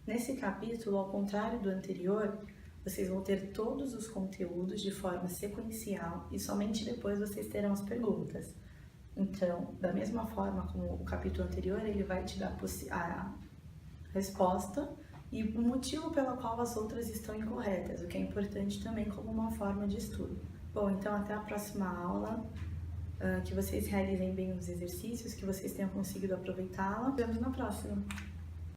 Nesse capítulo, ao contrário do anterior, vocês vão ter todos os conteúdos de forma sequencial e somente depois vocês terão as perguntas. Então, da mesma forma como o capítulo anterior, ele vai te dar a resposta e o motivo pelo qual as outras estão incorretas, o que é importante também como uma forma de estudo. Bom, então até a próxima aula, que vocês realizem bem os exercícios, que vocês tenham conseguido aproveitá-la. Nos vemos na próxima!